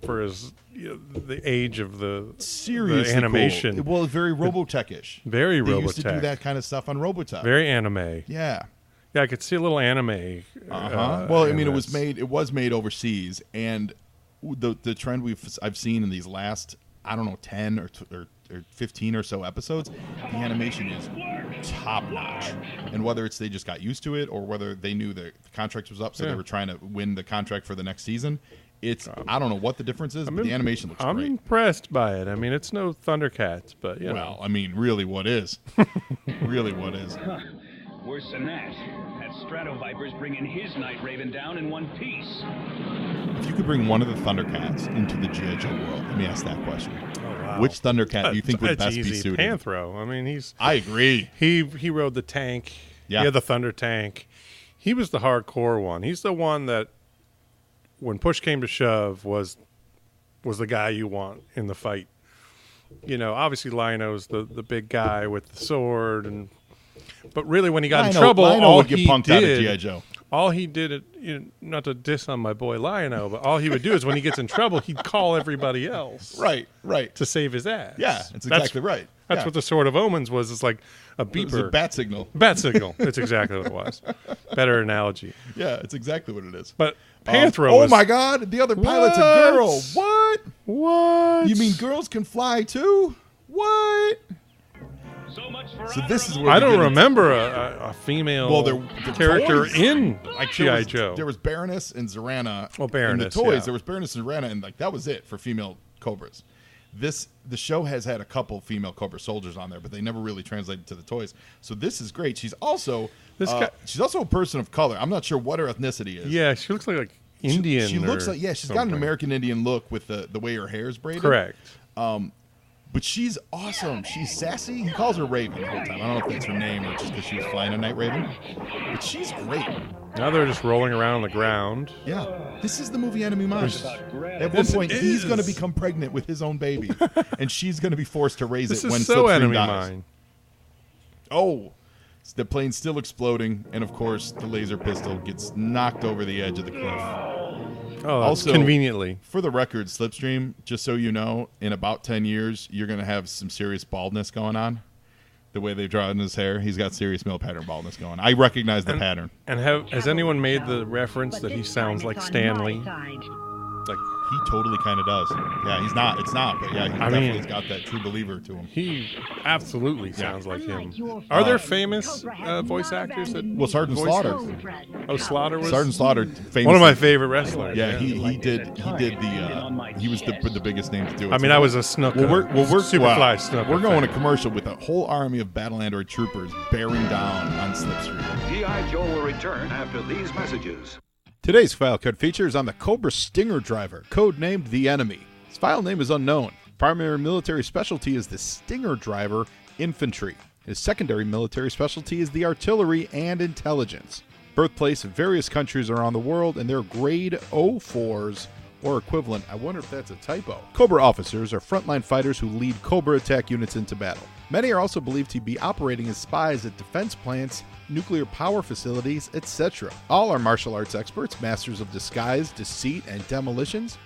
[SPEAKER 2] as the age of the
[SPEAKER 1] Seriously
[SPEAKER 2] animation.
[SPEAKER 1] cool. Well, very Robotech-ish.
[SPEAKER 2] Very
[SPEAKER 1] They
[SPEAKER 2] Robotech.
[SPEAKER 1] used to do that kind of stuff on Robotech.
[SPEAKER 2] Very anime.
[SPEAKER 1] Yeah.
[SPEAKER 2] Yeah, I could see a little anime.
[SPEAKER 1] Well, I mean, it was made overseas, and the trend I've seen in these last, I don't know, 10 or 15 or so episodes, the animation is top notch. And whether it's they just got used to it or whether they knew the contract was up, so they were trying to win the contract for the next season, I don't know what the difference is, but the animation looks
[SPEAKER 2] I'm
[SPEAKER 1] great.
[SPEAKER 2] impressed by it. I mean, it's no Thundercats, but
[SPEAKER 1] Well, I mean, really, what is? Really, what is?
[SPEAKER 3] Worse than that. That Stratoviper's bringing his Night Raven down in one piece.
[SPEAKER 1] If you could bring one of the Thundercats into the G.I. Joe world, let me ask that question.
[SPEAKER 2] Oh, wow.
[SPEAKER 1] Which Thundercat do you think would best
[SPEAKER 2] easy.
[SPEAKER 1] be suited?
[SPEAKER 2] Panthro. I mean,
[SPEAKER 1] I agree.
[SPEAKER 2] He rode the tank.
[SPEAKER 1] Yeah.
[SPEAKER 2] He had the Thunder tank. He was the hardcore one. He's the one that, when push came to shove, was the guy you want in the fight. Obviously Lionel's the big guy with the sword, but really when he got in trouble,
[SPEAKER 1] Lionel
[SPEAKER 2] all
[SPEAKER 1] would get
[SPEAKER 2] he
[SPEAKER 1] punked out of
[SPEAKER 2] did,
[SPEAKER 1] G.I. Joe.
[SPEAKER 2] all he did, not to diss on my boy Lionel, but all he would do is when he gets in trouble, he'd call everybody else,
[SPEAKER 1] Right.
[SPEAKER 2] to save his ass.
[SPEAKER 1] Yeah, that's exactly right.
[SPEAKER 2] That's
[SPEAKER 1] Yeah.
[SPEAKER 2] what the Sword of Omens was. It's like a beeper.
[SPEAKER 1] It was a bat signal.
[SPEAKER 2] Bat signal. It's exactly what it was. Better analogy.
[SPEAKER 1] Yeah, it's exactly what it is.
[SPEAKER 2] But Panthro
[SPEAKER 1] oh
[SPEAKER 2] was...
[SPEAKER 1] my God, the other pilot's a girl. What?
[SPEAKER 2] What?
[SPEAKER 1] You mean girls can fly too? What? So this is where
[SPEAKER 2] I
[SPEAKER 1] we
[SPEAKER 2] don't
[SPEAKER 1] get into-
[SPEAKER 2] remember a female
[SPEAKER 1] the
[SPEAKER 2] character
[SPEAKER 1] toys.
[SPEAKER 2] in
[SPEAKER 1] Like
[SPEAKER 2] G.I. Joe.
[SPEAKER 1] There was Baroness and Zorana.
[SPEAKER 2] Oh, Baroness,
[SPEAKER 1] in the toys,
[SPEAKER 2] yeah.
[SPEAKER 1] there was Baroness and Zorana, and that was it for female Cobras. The show has had a couple female Cobra soldiers on there, but they never really translated to the toys. So this is great. She's also she's also a person of color. I'm not sure what her ethnicity is.
[SPEAKER 2] Yeah, she looks like Indian.
[SPEAKER 1] She looks like she's got an American Indian look with the way her hair is braided.
[SPEAKER 2] Correct.
[SPEAKER 1] But she's awesome. She's sassy. He calls her Raven the whole time. I don't know if that's her name or just because she was flying a Night Raven. But she's great.
[SPEAKER 2] Now they're just rolling around on the ground.
[SPEAKER 1] Yeah. This is the movie Enemy Mine. At one point, he's going to become pregnant with his own baby, and she's going to be forced to raise
[SPEAKER 2] This
[SPEAKER 1] it when
[SPEAKER 2] is so
[SPEAKER 1] Slipstream
[SPEAKER 2] Enemy
[SPEAKER 1] dies.
[SPEAKER 2] Mine.
[SPEAKER 1] Oh, the plane's still exploding, and of course, the laser pistol gets knocked over the edge of the cliff.
[SPEAKER 2] Oh,
[SPEAKER 1] Also,
[SPEAKER 2] conveniently.
[SPEAKER 1] For the record, Slipstream, just so you know, in about 10 years, you're going to have some serious baldness going on. The way they've drawn his hair, he's got serious male pattern baldness going. I recognize the pattern.
[SPEAKER 2] And has anyone made the reference that he sounds like Stanley? Like
[SPEAKER 1] He totally kind of does. Yeah, he's not. It's not, but yeah, he definitely's got that true believer to him.
[SPEAKER 2] he absolutely sounds like him. Are there famous voice actors that?
[SPEAKER 1] Well, Sergeant
[SPEAKER 2] voice-
[SPEAKER 1] Slaughter.
[SPEAKER 2] Oh, Slaughter was
[SPEAKER 1] Sergeant Slaughter, famously.
[SPEAKER 2] one of my favorite wrestlers.
[SPEAKER 1] Yeah, he was the biggest name to do it.
[SPEAKER 2] I mean, I was a snooker.
[SPEAKER 1] we're
[SPEAKER 2] Superfly snooker.
[SPEAKER 1] We're going to commercial with a whole army of battle android troopers bearing down on Slipstream.
[SPEAKER 4] G.I. Joe will return after these messages.
[SPEAKER 5] Today's Filecard feature is on the Cobra Stinger Driver, codenamed The Enemy. His file name is unknown. Primary military specialty is the Stinger Driver Infantry. His secondary military specialty is the artillery and intelligence. Birthplace in various countries around the world, and they're grade 04s or equivalent. I wonder if that's a typo. Cobra officers are frontline fighters who lead Cobra attack units into battle. Many are also believed to be operating as spies at defense plants, nuclear power facilities, etc. All are martial arts experts, masters of disguise, deceit, and demolitions.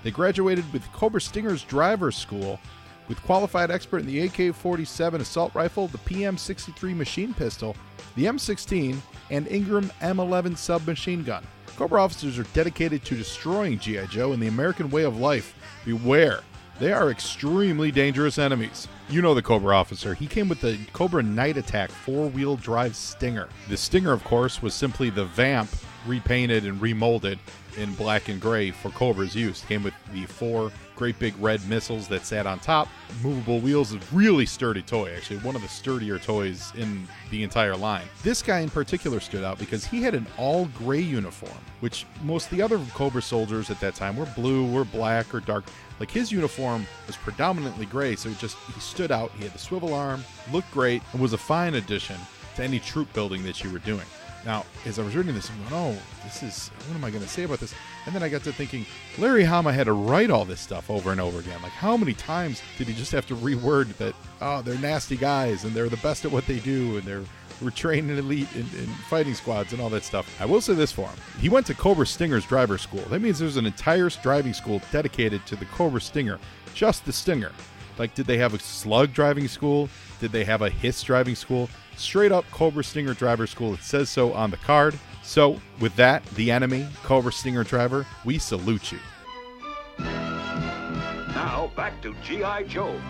[SPEAKER 5] They graduated with Cobra Stinger's driver school, with qualified expert in the AK-47 assault rifle, the PM-63 machine pistol, the M16, and Ingram M11 submachine gun. Cobra officers are dedicated to destroying G.I. Joe and the American way of life. Beware, they are extremely dangerous enemies. You know the Cobra officer. He came with the Cobra Night Attack 4-wheel drive Stinger. The Stinger, of course, was simply the Vamp repainted and remolded in black and gray for Cobra's use. It came with the 4 great big red missiles that sat on top, movable wheels, a really sturdy toy, actually one of the sturdier toys in the entire line. This guy in particular stood out because he had an all gray uniform, which most of the other Cobra soldiers at that time were blue or black or dark. Like his uniform was predominantly gray, so he stood out. He had the swivel arm, looked great, and was a fine addition to any troop building that you were doing. Now, as I was reading this, I'm going, what am I going to say about this? And then I got to thinking, Larry Hama had to write all this stuff over and over again. Like, how many times did he just have to reword that, they're nasty guys, and they're the best at what they do, and they're were trained in elite in fighting squads and all that stuff. I will say this for him. He went to Cobra Stinger's driver school. That means there's an entire driving school dedicated to the Cobra Stinger, just the Stinger. Like, did they have a slug driving school? Did they have a hiss driving school? Straight up Cobra Stinger driver school. It says so on the card. So, with that, the enemy, Cobra Stinger driver, we salute you.
[SPEAKER 4] Now, back to G.I. Joe.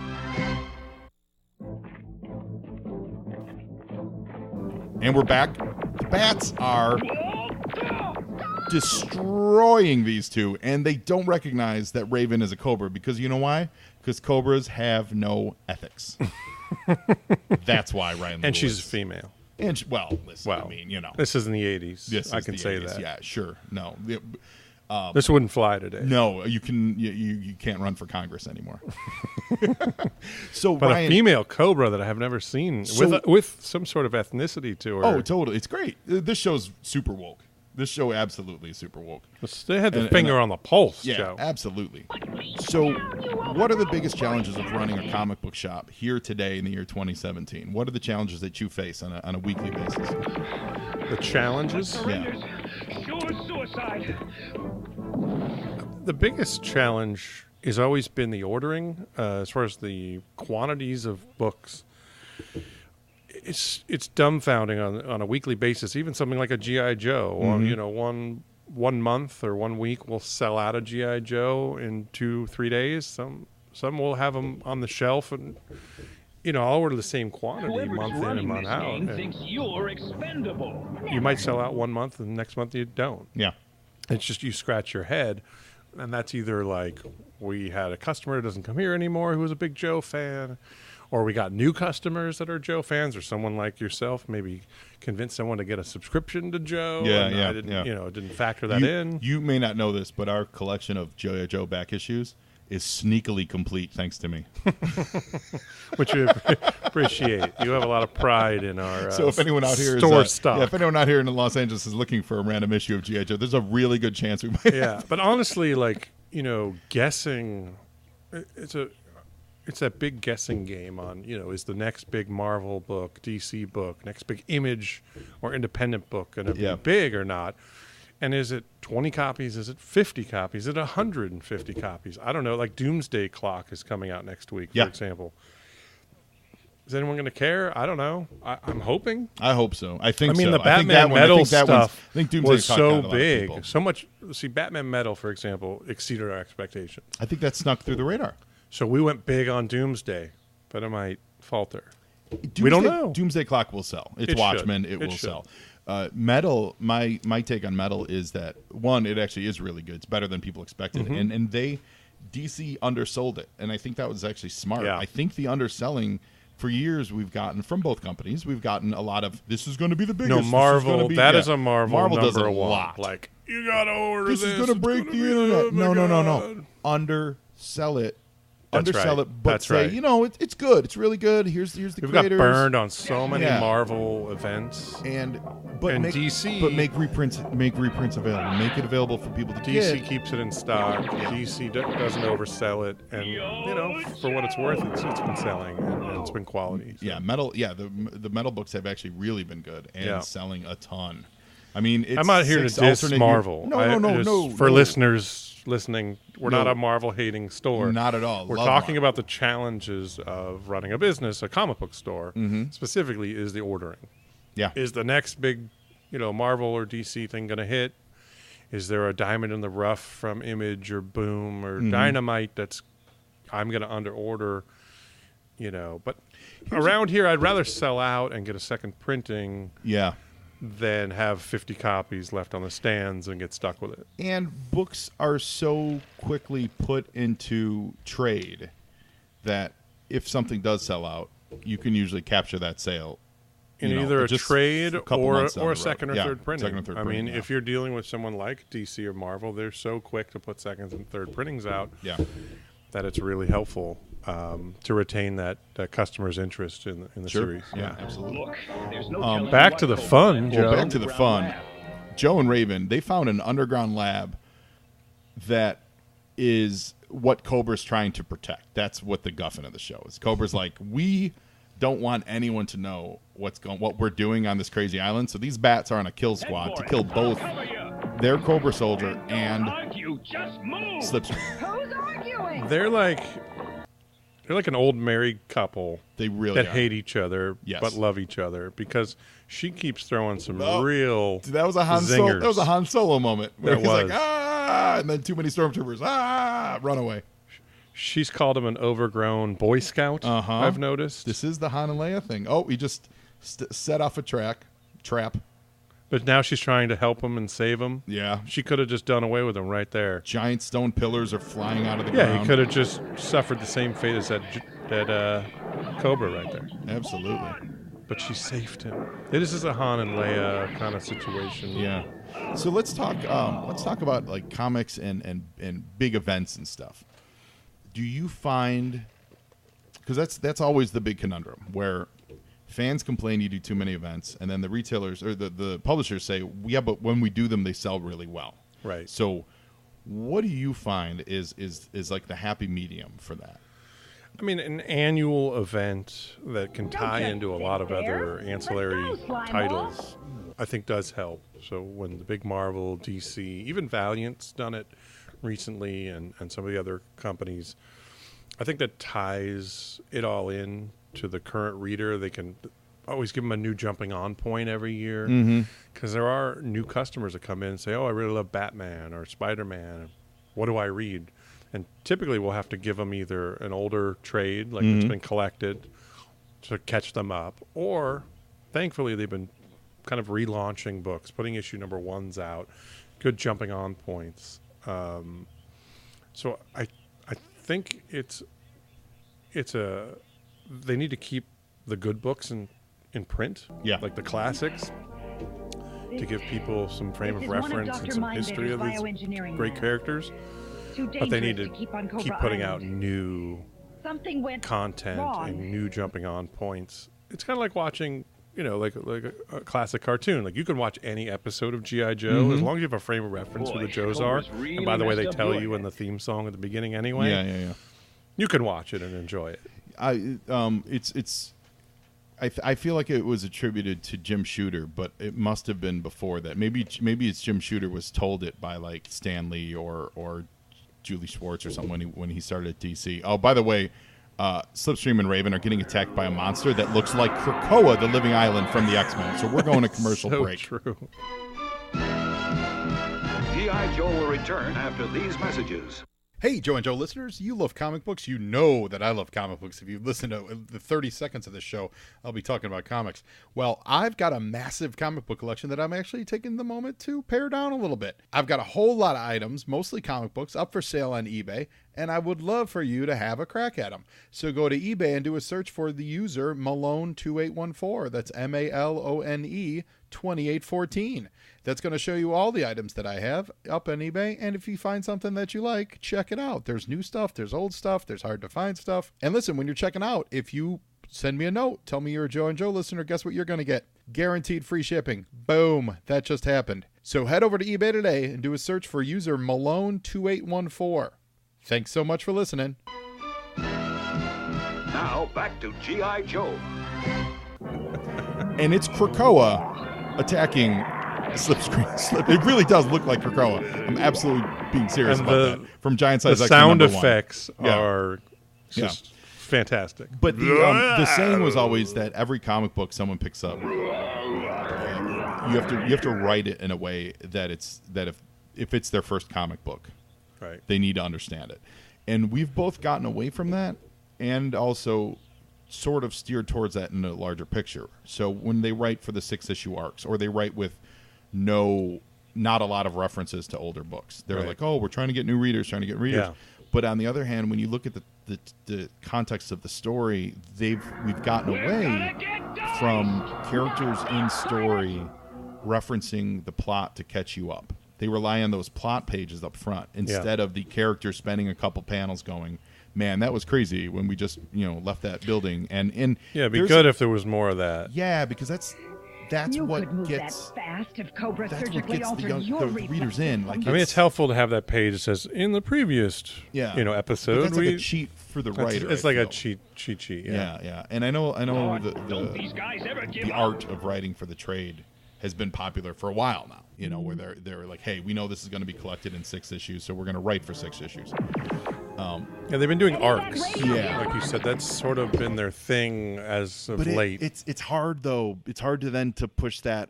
[SPEAKER 1] And we're back. The bats are destroying these two, and they don't recognize that Raven is a Cobra because you know why? Because Cobras have no ethics. That's why Ryan Liebowitz.
[SPEAKER 2] And she's a female.
[SPEAKER 1] And well, listen, I mean, you know.
[SPEAKER 2] This is in the 80s.
[SPEAKER 1] This
[SPEAKER 2] I
[SPEAKER 1] is
[SPEAKER 2] can
[SPEAKER 1] the
[SPEAKER 2] say
[SPEAKER 1] 80s.
[SPEAKER 2] that.
[SPEAKER 1] Yeah, sure. No.
[SPEAKER 2] This wouldn't fly today.
[SPEAKER 1] No, you can't run for Congress anymore. So
[SPEAKER 2] But
[SPEAKER 1] Ryan,
[SPEAKER 2] a female Cobra that I have never seen with some sort of ethnicity to her.
[SPEAKER 1] Oh, totally. It's great. This show's super woke. This show absolutely is super woke.
[SPEAKER 2] They had the finger on the pulse,
[SPEAKER 1] Yeah,
[SPEAKER 2] Joe.
[SPEAKER 1] absolutely. So what are the biggest challenges of running a comic book shop here today in the year 2017? What are the challenges that you face on a weekly basis?
[SPEAKER 2] The challenges?
[SPEAKER 1] Yeah.
[SPEAKER 3] Sure suicide.
[SPEAKER 2] The biggest challenge has always been the ordering, as far as the quantities of books. It's dumbfounding on a weekly basis. Even something like a G.I. Joe, one month or 1 week will sell out a G.I. Joe in 2-3 days. Some will have them on the shelf, and I'll order the same quantity
[SPEAKER 3] Whoever's
[SPEAKER 2] month in and
[SPEAKER 3] running
[SPEAKER 2] month
[SPEAKER 3] this
[SPEAKER 2] out.
[SPEAKER 3] game
[SPEAKER 2] and
[SPEAKER 3] thinks you're expendable.
[SPEAKER 2] you might sell out 1 month, and the next month you don't.
[SPEAKER 1] Yeah.
[SPEAKER 2] It's just you scratch your head, and that's either like we had a customer who doesn't come here anymore who was a big Joe fan, or we got new customers that are Joe fans, or someone like yourself maybe convinced someone to get a subscription to Joe. I didn't factor that in.
[SPEAKER 1] You may not know this, but our collection of G.I. Joe back issues is sneakily complete thanks to me.
[SPEAKER 2] Which we appreciate. You have a lot of pride in our
[SPEAKER 1] So if anyone out here
[SPEAKER 2] store stock.
[SPEAKER 1] Yeah, if anyone out here in Los Angeles is looking for a random issue of G.I. Joe, there's a really good chance we might.
[SPEAKER 2] Yeah, but honestly, guessing, it's that big guessing game on, is the next big Marvel book, DC book, next big Image or independent book going to be big or not? And is it 20 copies? Is it 50 copies? Is it 150 copies? I don't know. Like Doomsday Clock is coming out next week, for example. Is anyone going to care? I don't know. I'm hoping.
[SPEAKER 1] I hope so. I think so.
[SPEAKER 2] I mean, the Batman Metal stuff was so big. So much. See, Batman Metal, for example, exceeded our expectations.
[SPEAKER 1] I think that snuck through the radar.
[SPEAKER 2] So we went big on Doomsday, but it might falter. We don't know.
[SPEAKER 1] Doomsday Clock will sell. It's Watchmen. It will sell. Metal, my take on Metal is that, one, it actually is really good. It's better than people expected.
[SPEAKER 2] Mm-hmm.
[SPEAKER 1] And DC undersold it. And I think that was actually smart.
[SPEAKER 2] Yeah.
[SPEAKER 1] I think the underselling, for years we've gotten, from both companies, we've gotten a lot of, this is going to be the biggest.
[SPEAKER 2] No, Marvel, that is a Marvel
[SPEAKER 1] does
[SPEAKER 2] number
[SPEAKER 1] a
[SPEAKER 2] one.
[SPEAKER 1] lot.
[SPEAKER 2] Like, you got to order this.
[SPEAKER 1] This is going to break the internet. No. Undersell it. Undersell it, but
[SPEAKER 2] That's
[SPEAKER 1] say,
[SPEAKER 2] right.
[SPEAKER 1] It's good. It's really good. Here's the
[SPEAKER 2] We've
[SPEAKER 1] creators.
[SPEAKER 2] got burned on so many
[SPEAKER 1] Yeah.
[SPEAKER 2] Marvel events.
[SPEAKER 1] But make
[SPEAKER 2] DC,
[SPEAKER 1] but make reprints available. Make it available for people to
[SPEAKER 2] DC
[SPEAKER 1] get.
[SPEAKER 2] keeps it in stock. DC doesn't oversell it, and for what it's worth, it's been selling and it's been quality. So.
[SPEAKER 1] Yeah, Metal. Yeah, the Metal books have actually really been good and selling a ton. I mean, it's
[SPEAKER 2] I'm not here to diss Marvel.
[SPEAKER 1] No.
[SPEAKER 2] For listeners listening, we're not a Marvel-hating store.
[SPEAKER 1] Not at all.
[SPEAKER 2] We're
[SPEAKER 1] Love
[SPEAKER 2] talking
[SPEAKER 1] Marvel.
[SPEAKER 2] about the challenges of running a business, a comic book store.
[SPEAKER 1] Mm-hmm.
[SPEAKER 2] Specifically, is the ordering.
[SPEAKER 1] Yeah.
[SPEAKER 2] Is the next big, Marvel or DC thing going to hit? Is there a diamond in the rough from Image or Boom or Dynamite that's I'm going to under-order? But around here, I'd rather sell out and get a second printing.
[SPEAKER 1] Yeah.
[SPEAKER 2] Than have 50 copies left on the stands and get stuck with it.
[SPEAKER 1] And books are so quickly put into trade that if something does sell out, you can usually capture that sale
[SPEAKER 2] In either a trade or a second or
[SPEAKER 1] Yeah,
[SPEAKER 2] third printing.
[SPEAKER 1] second or third
[SPEAKER 2] I mean,
[SPEAKER 1] printing,
[SPEAKER 2] if you're dealing with someone like DC or Marvel, they're so quick to put seconds and third printings out that it's really helpful to retain that customer's interest in the series.
[SPEAKER 1] Yeah, absolutely.
[SPEAKER 3] Look, there's no
[SPEAKER 2] Back to the fun, Joe.
[SPEAKER 1] Well, back to the fun. Joe and Raven, they found an underground lab that is what Cobra's trying to protect. That's what the guffin of the show is. Cobra's like, we don't want anyone to know what we're doing on this crazy island. So these bats are on a kill squad to kill both their Cobra soldier and Slipstream.
[SPEAKER 6] Who's arguing?
[SPEAKER 2] They're like an old married couple.
[SPEAKER 1] They really
[SPEAKER 2] that
[SPEAKER 1] are.
[SPEAKER 2] hate each other
[SPEAKER 1] Yes.
[SPEAKER 2] but love each other because she keeps throwing some
[SPEAKER 1] Oh,
[SPEAKER 2] real
[SPEAKER 1] that was a Han Solo.
[SPEAKER 2] zingers.
[SPEAKER 1] That was a Han Solo moment where
[SPEAKER 2] That
[SPEAKER 1] he's like,
[SPEAKER 2] was.
[SPEAKER 1] ah, and then too many stormtroopers, run away.
[SPEAKER 2] She's called him an overgrown Boy Scout.
[SPEAKER 1] Uh-huh.
[SPEAKER 2] I've noticed.
[SPEAKER 1] This is the Han and Leia thing. Oh, he just set off a trap.
[SPEAKER 2] But now she's trying to help him and save him.
[SPEAKER 1] Yeah.
[SPEAKER 2] She could have just done away with him right there.
[SPEAKER 1] Giant stone pillars are flying out of the
[SPEAKER 2] Yeah,
[SPEAKER 1] ground.
[SPEAKER 2] he could have just suffered the same fate as that Cobra right there.
[SPEAKER 1] Absolutely.
[SPEAKER 2] But she saved him. This is a Han and Leia kind of situation.
[SPEAKER 1] Yeah. So let's talk about like comics and big events and stuff. Do you find, because that's always the big conundrum, where fans complain you do too many events, and then the retailers or the publishers say, yeah, but when we do them, they sell really well.
[SPEAKER 2] Right.
[SPEAKER 1] So what do you find is like the happy medium for that?
[SPEAKER 2] I mean, an annual event that can tie into a lot of other ancillary titles, I think does help. So when the big Marvel, DC, even Valiant's done it recently, and some of the other companies, I think that ties it all in to the current reader. They can always give them a new jumping on point every year, because there are new customers that come in and say, oh, I really love Batman or Spider-Man. What do I read? And typically we'll have to give them either an older trade, like it's been collected, to catch them up, or thankfully they've been kind of relaunching books, putting issue number 1s out, good jumping on points. So I think they need to keep the good books in print,
[SPEAKER 1] Yeah.
[SPEAKER 2] like the classics, to give people some frame of reference and some history of these great characters. But they need to keep putting out new content and new jumping on points. It's kind of like watching, like a classic cartoon. Like you can watch any episode of G.I. Joe as long as you have a frame of reference who the Joes are.
[SPEAKER 3] Cobra's really
[SPEAKER 2] And by the way, they
[SPEAKER 3] messed up
[SPEAKER 2] tell
[SPEAKER 3] doing
[SPEAKER 2] you
[SPEAKER 3] it.
[SPEAKER 2] in the theme song at the beginning anyway.
[SPEAKER 1] Yeah.
[SPEAKER 2] You can watch it and enjoy it.
[SPEAKER 1] I feel like it was attributed to Jim Shooter, but it must have been before that. Maybe it's Jim Shooter was told it by like Stan Lee or Julie Schwartz or something when he started at DC. Oh, by the way, Slipstream and Raven are getting attacked by a monster that looks like Krakoa, the living island from the X-Men. So we're going to commercial
[SPEAKER 2] So
[SPEAKER 1] break.
[SPEAKER 2] true.
[SPEAKER 4] G.I. Joe will return after these messages.
[SPEAKER 5] Hey, Joe and Joe listeners, you love comic books. You know that I love comic books. If you listen to the 30 seconds of this show, I'll be talking about comics. Well, I've got a massive comic book collection that I'm actually taking the moment to pare down a little bit. I've got a whole lot of items, mostly comic books, up for sale on eBay, and I would love for you to have a crack at them. So go to eBay and do a search for the user Malone2814. That's Malone 2814. That's going to show you all the items that I have up on eBay, and if you find something that you like, check it out. There's new stuff, there's old stuff, there's hard to find stuff. And listen, when you're checking out, if you send me a note, tell me you're a Joe and Joe listener, guess what you're going to get? Guaranteed free shipping. Boom, that just happened. So head over to eBay today and do a search for user Malone2814. Thanks so much for listening.
[SPEAKER 4] Now back to G.I. Joe.
[SPEAKER 1] And it's Krakoa attacking Slipstream. It really does look like Krakoa. I'm absolutely being serious
[SPEAKER 2] And
[SPEAKER 1] about that. From Giant Size
[SPEAKER 2] The
[SPEAKER 1] X-Men
[SPEAKER 2] sound
[SPEAKER 1] #1.
[SPEAKER 2] effects
[SPEAKER 1] Yeah.
[SPEAKER 2] are just fantastic.
[SPEAKER 1] But the saying was always that every comic book someone picks up, you have to write it in a way that if it's their first comic book,
[SPEAKER 2] Right.
[SPEAKER 1] they need to understand it. And we've both gotten away from that, and also sort of steered towards that in a larger picture. So when they write for the 6-issue arcs, or they write with not a lot of references to older books, they're
[SPEAKER 2] Right.
[SPEAKER 1] like, oh, we're trying to get new readers,
[SPEAKER 2] Yeah.
[SPEAKER 1] But on the other hand, when you look at the context of the story, we've gotten away from characters in story referencing the plot to catch you up. They rely on those plot pages up front instead of the characters spending a couple panels going, man, that was crazy when we just left that building. And
[SPEAKER 2] Yeah, it'd be
[SPEAKER 1] there's-
[SPEAKER 2] good if there was more of that.
[SPEAKER 1] Yeah, because that's
[SPEAKER 6] You
[SPEAKER 1] what
[SPEAKER 6] could move
[SPEAKER 1] gets
[SPEAKER 6] that fast if Cobra
[SPEAKER 1] that's what
[SPEAKER 6] surgically
[SPEAKER 1] gets
[SPEAKER 6] altered your
[SPEAKER 1] the readers in. Like,
[SPEAKER 2] I mean, it's helpful to have that page that says in the previous,
[SPEAKER 1] But
[SPEAKER 2] episode.
[SPEAKER 1] that's like a cheat for the writer.
[SPEAKER 2] It's
[SPEAKER 1] I
[SPEAKER 2] like a
[SPEAKER 1] feel.
[SPEAKER 2] cheat sheet.
[SPEAKER 1] Yeah. And I know
[SPEAKER 3] Don't these guys ever give
[SPEAKER 1] the
[SPEAKER 3] up?
[SPEAKER 1] art of writing for the trade has been popular for a while now. Where they're like, hey, we know this is going to be collected in 6 issues, so we're going to write for 6 issues.
[SPEAKER 2] Yeah, they've been doing arcs.
[SPEAKER 1] Yeah.
[SPEAKER 2] Like you said, that's sort of been their thing as of late.
[SPEAKER 1] It's hard though. It's hard to then to push that